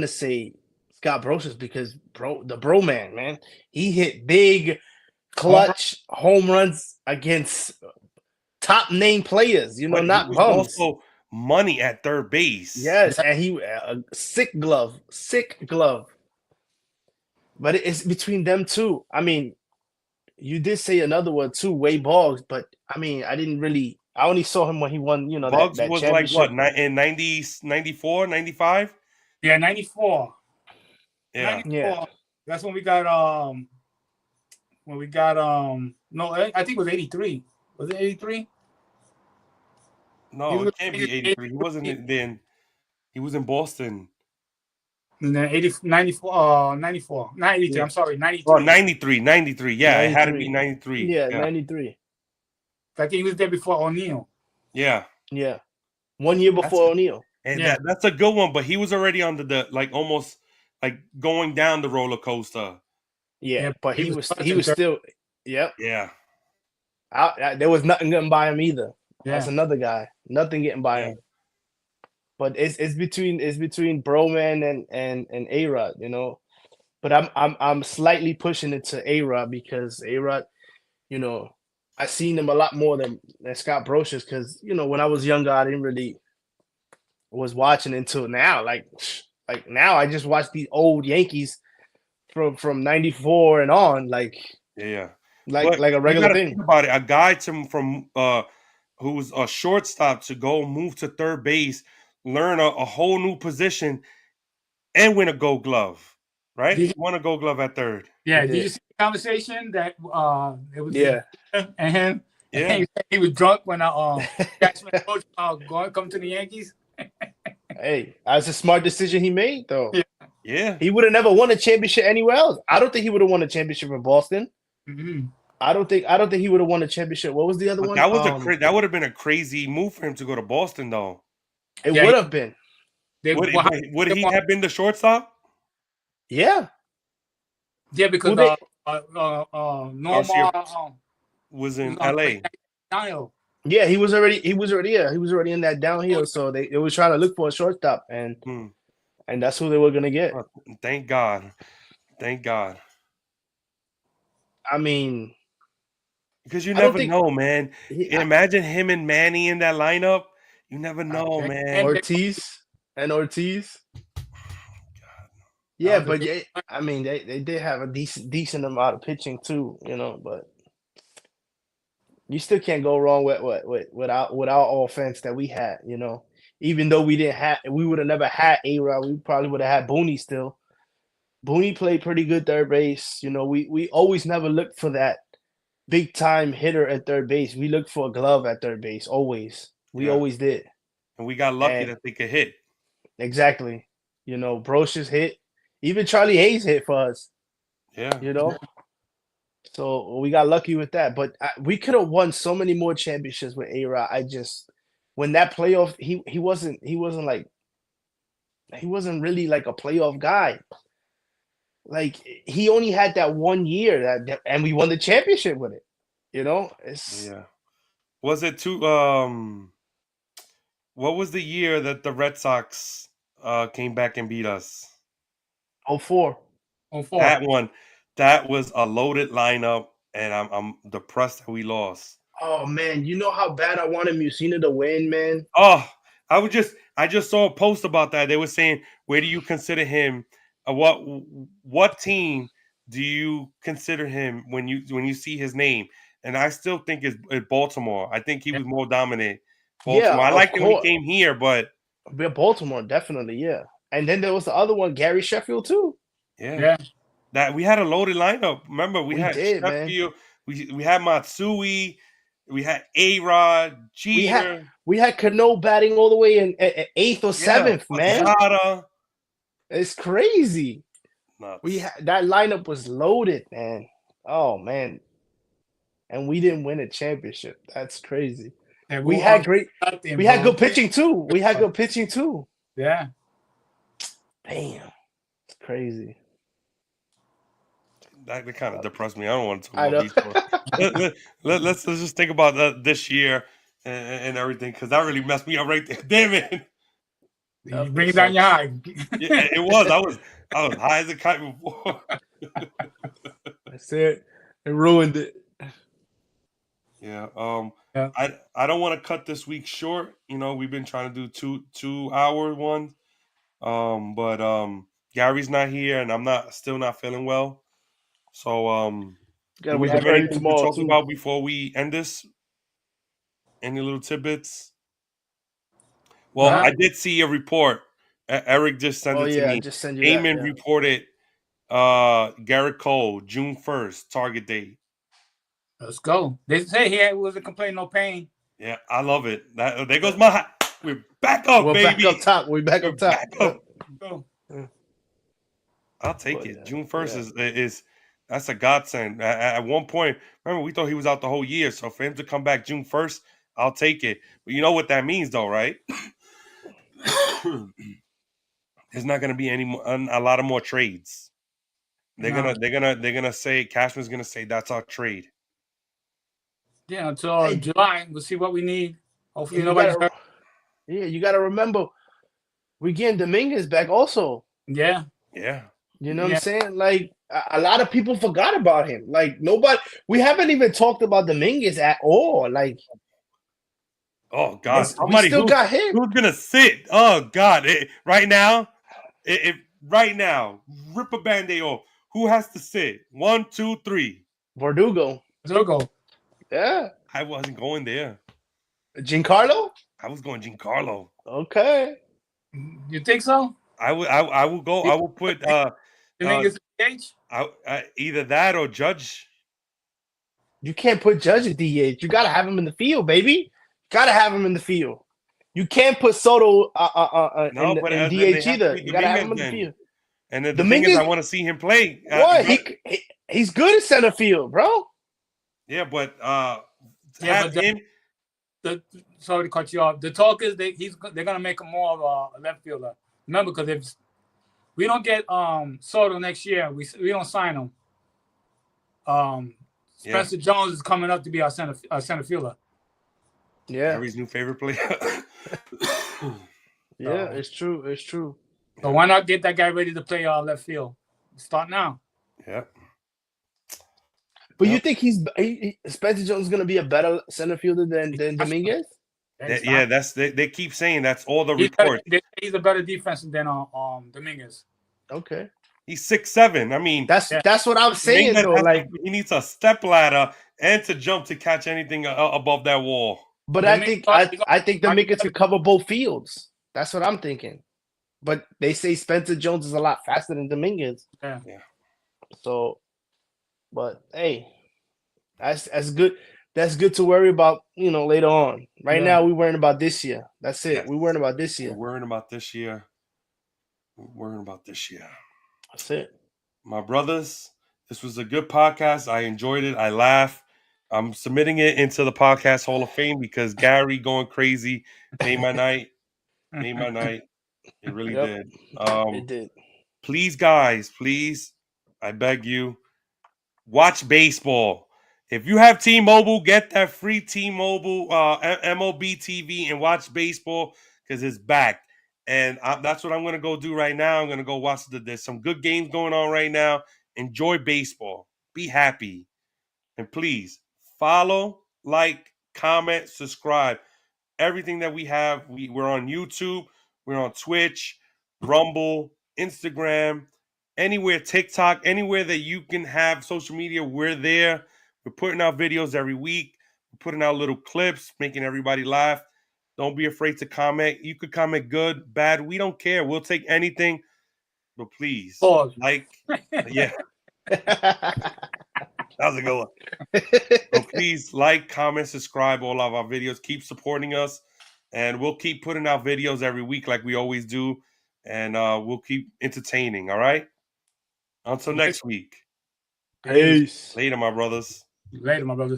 say Scott Brocious because the bro man, he hit big clutch home runs against top name players, But not he was bums. also money at third base. Yes, and he a sick glove. But it's between them two. I mean, you did say another one too, Wade Boggs, but I mean, I only saw him when he won, Boggs that was like championship. what, in 90, 94, 95? Yeah, 94. Yeah. 94. Yeah. That's when we got no, I think it was 83. Was it 83? No, it can't be 83. He wasn't then. He was in Boston. And then 94, not 83. Yeah. I'm sorry, 93. Oh, 93. Yeah, it had to be 93. Yeah, 93. I think he was there before O'Neal. Yeah. Yeah. 1 year before O'Neal. And Yeah. that's a good one, but he was already on the like almost like going down the roller coaster. Yeah, but he was clutching still. Yep. Yeah. There was nothing getting by him either. Yeah. That's another guy. Nothing getting by him. But it's between Broman and A-Rod, But I'm slightly pushing it to A-Rod because A-Rod, I seen him a lot more than Scott Brocious because when I was younger I didn't really was watching until now. Like now I just watch these old Yankees from 94 and on, like a regular thing. Think about it. A guy from who was a shortstop to go move to third base, learn a whole new position, and win a Gold Glove. Right? He won a Gold Glove at third. Yeah. Did you see the conversation that it was and him? Yeah. And he was drunk when Jackson coach come to the Yankees. Hey, that's a smart decision he made though. Yeah. He would have never won a championship anywhere else. I don't think he would have won a championship in Boston. Mm-hmm. I don't think he would have won a championship. What was the other one? That was that would have been a crazy move for him to go to Boston, though. It would have been. Would he have been the shortstop? Yeah. Yeah, because Norma was in LA. Yeah, he was already in that downhill. So they was trying to look for a shortstop, and that's who they were gonna get. Thank God. I mean, because you never know, man. Imagine him and Manny in that lineup. You never know, man. Ortiz. Yeah, but I mean, they did have a decent amount of pitching too, but you still can't go wrong with our offense that we had, Even though we would have never had A-Rod, we probably would have had Booney still. Booney played pretty good third base. We always never looked for that big time hitter at third base. We looked for a glove at third base, always. We always did. And we got lucky that they could hit. Exactly. Brocious hit. Even Charlie Hayes hit for us. Yeah. So we got lucky with that. But we could have won so many more championships with A-Rod. When that playoff, he wasn't really like a playoff guy. Like he only had that 1 year and we won the championship with it. Was it what was the year that the Red Sox came back and beat us? 04. That one, that was a loaded lineup, and I'm depressed that we lost. Oh man, you know how bad I wanted Musina to win, man. Oh, I just saw a post about that. They were saying, where do you consider him? What team do you consider him when you see his name? And I still think it's Baltimore. I think he was more dominant. Yeah, Baltimore. I of liked him when he course. came here, but Yeah, Baltimore, definitely, yeah. And then there was the other one, Gary Sheffield, too. yeah, Yeah. that we had a loaded lineup. Remember, we had did, man. Sheffield, we had Matsui, we had A-Rod, Jeter, We had Cano batting all the way in eighth or seventh, man. Posada. It's crazy. Nuts. That lineup was loaded, man. Oh man. And we didn't win a championship. That's crazy. And We had great nothing, we had bro. good pitching too. We had good pitching too. Yeah. Damn. It's crazy. That kind of depressed me. I don't want to talk I know. about baseball. Let's just think about this year and everything, because that really messed me up right there. Damn it. You bring down your high. Yeah, it was. I was high as a kite before. That's it. It ruined it. Yeah. Yeah. I don't want to cut this week short. You know, we've been trying to do 2-hour ones. But Gary's not here, and I'm still not feeling well. So do we have anything to talk about before we end this? Any little tidbits? Well, I did see a report. Eric just sent it to me. Just send you Heyman reported Gerrit Cole, June 1st, target date. Let's go. They say he wasn't complaining no pain. Yeah, I love it. There goes my hot. We're back up, baby. Back up top. We're back up top. Back up. Go. I'll take it. June 1st is that's a godsend. At one point, remember, we thought he was out the whole year. So for him to come back June 1st, I'll take it. But you know what that means, though, right? There's not going to be a lot of more trades. They're gonna say Cashman's gonna say that's our trade. Yeah, until July, we'll see what we need. Hopefully, you gotta remember, we getting Dominguez back also. Yeah. Yeah. You know what I'm saying? Like a lot of people forgot about him. Like we haven't even talked about Dominguez at all. Like, oh God, we still got him. Who's gonna sit? Oh God, right now, right now, rip a Band-Aid off. Who has to sit? 1, 2, 3. Verdugo. Yeah. I wasn't going there. Giancarlo? I was going Giancarlo. Okay. You think so? I will go. I will put Dominguez either that or Judge. You can't put Judge at DH. You gotta have him in the field, baby. Gotta have him in the field. You can't put Soto in DH either. You gotta have him in the field. And the thing is, I want to see him play. What? He's good at center field, bro. Yeah, but sorry to cut you off. The talk is they're gonna make him more of a left fielder. Remember, because if we don't get Soto next year, we don't sign him. Spencer Jones is coming up to be our center fielder. Yeah, Harry's new favorite player. Yeah, it's true. It's true. So why not get that guy ready to play left field? Start now. Yeah. But you think Spencer Jones is going to be a better center fielder than Dominguez? They keep saying that's all the reports. He's a better defensive than Dominguez. Okay. He's 6'7". I mean, that's what I'm saying though. Like he needs a step ladder and to jump to catch anything above that wall. But I think Dominguez could cover both fields. That's what I'm thinking. But they say Spencer Jones is a lot faster than Dominguez. Yeah. So, but hey, that's good. That's good to worry about, later on. Right now, we're worrying about this year. That's it. We're worrying about this year. We're worrying about this year. We're worrying about this year. That's it. My brothers, this was a good podcast. I enjoyed it. I laughed. I'm submitting it into the Podcast Hall of Fame because Gary going crazy made my night. Made my night. It really did. It did. Please, guys, I beg you, watch baseball. If you have T-Mobile, get that free T-Mobile MLB TV and watch baseball because it's back. And that's what I'm going to go do right now. I'm going to go watch there's some good games going on right now. Enjoy baseball. Be happy. And please follow, like, comment, subscribe. Everything that we have, we're on YouTube, we're on Twitch, Rumble, Instagram, anywhere, TikTok, anywhere that you can have social media, we're there. We're putting out videos every week. We're putting out little clips, making everybody laugh. Don't be afraid to comment. You could comment good, bad. We don't care. We'll take anything. But please, Pause. like, yeah, that was a good one. So please like, comment, subscribe all of our videos. Keep supporting us. And we'll keep putting out videos every week like we always do. And we'll keep entertaining, all right? Until next week. Peace. Later, my brothers. Later, my brother.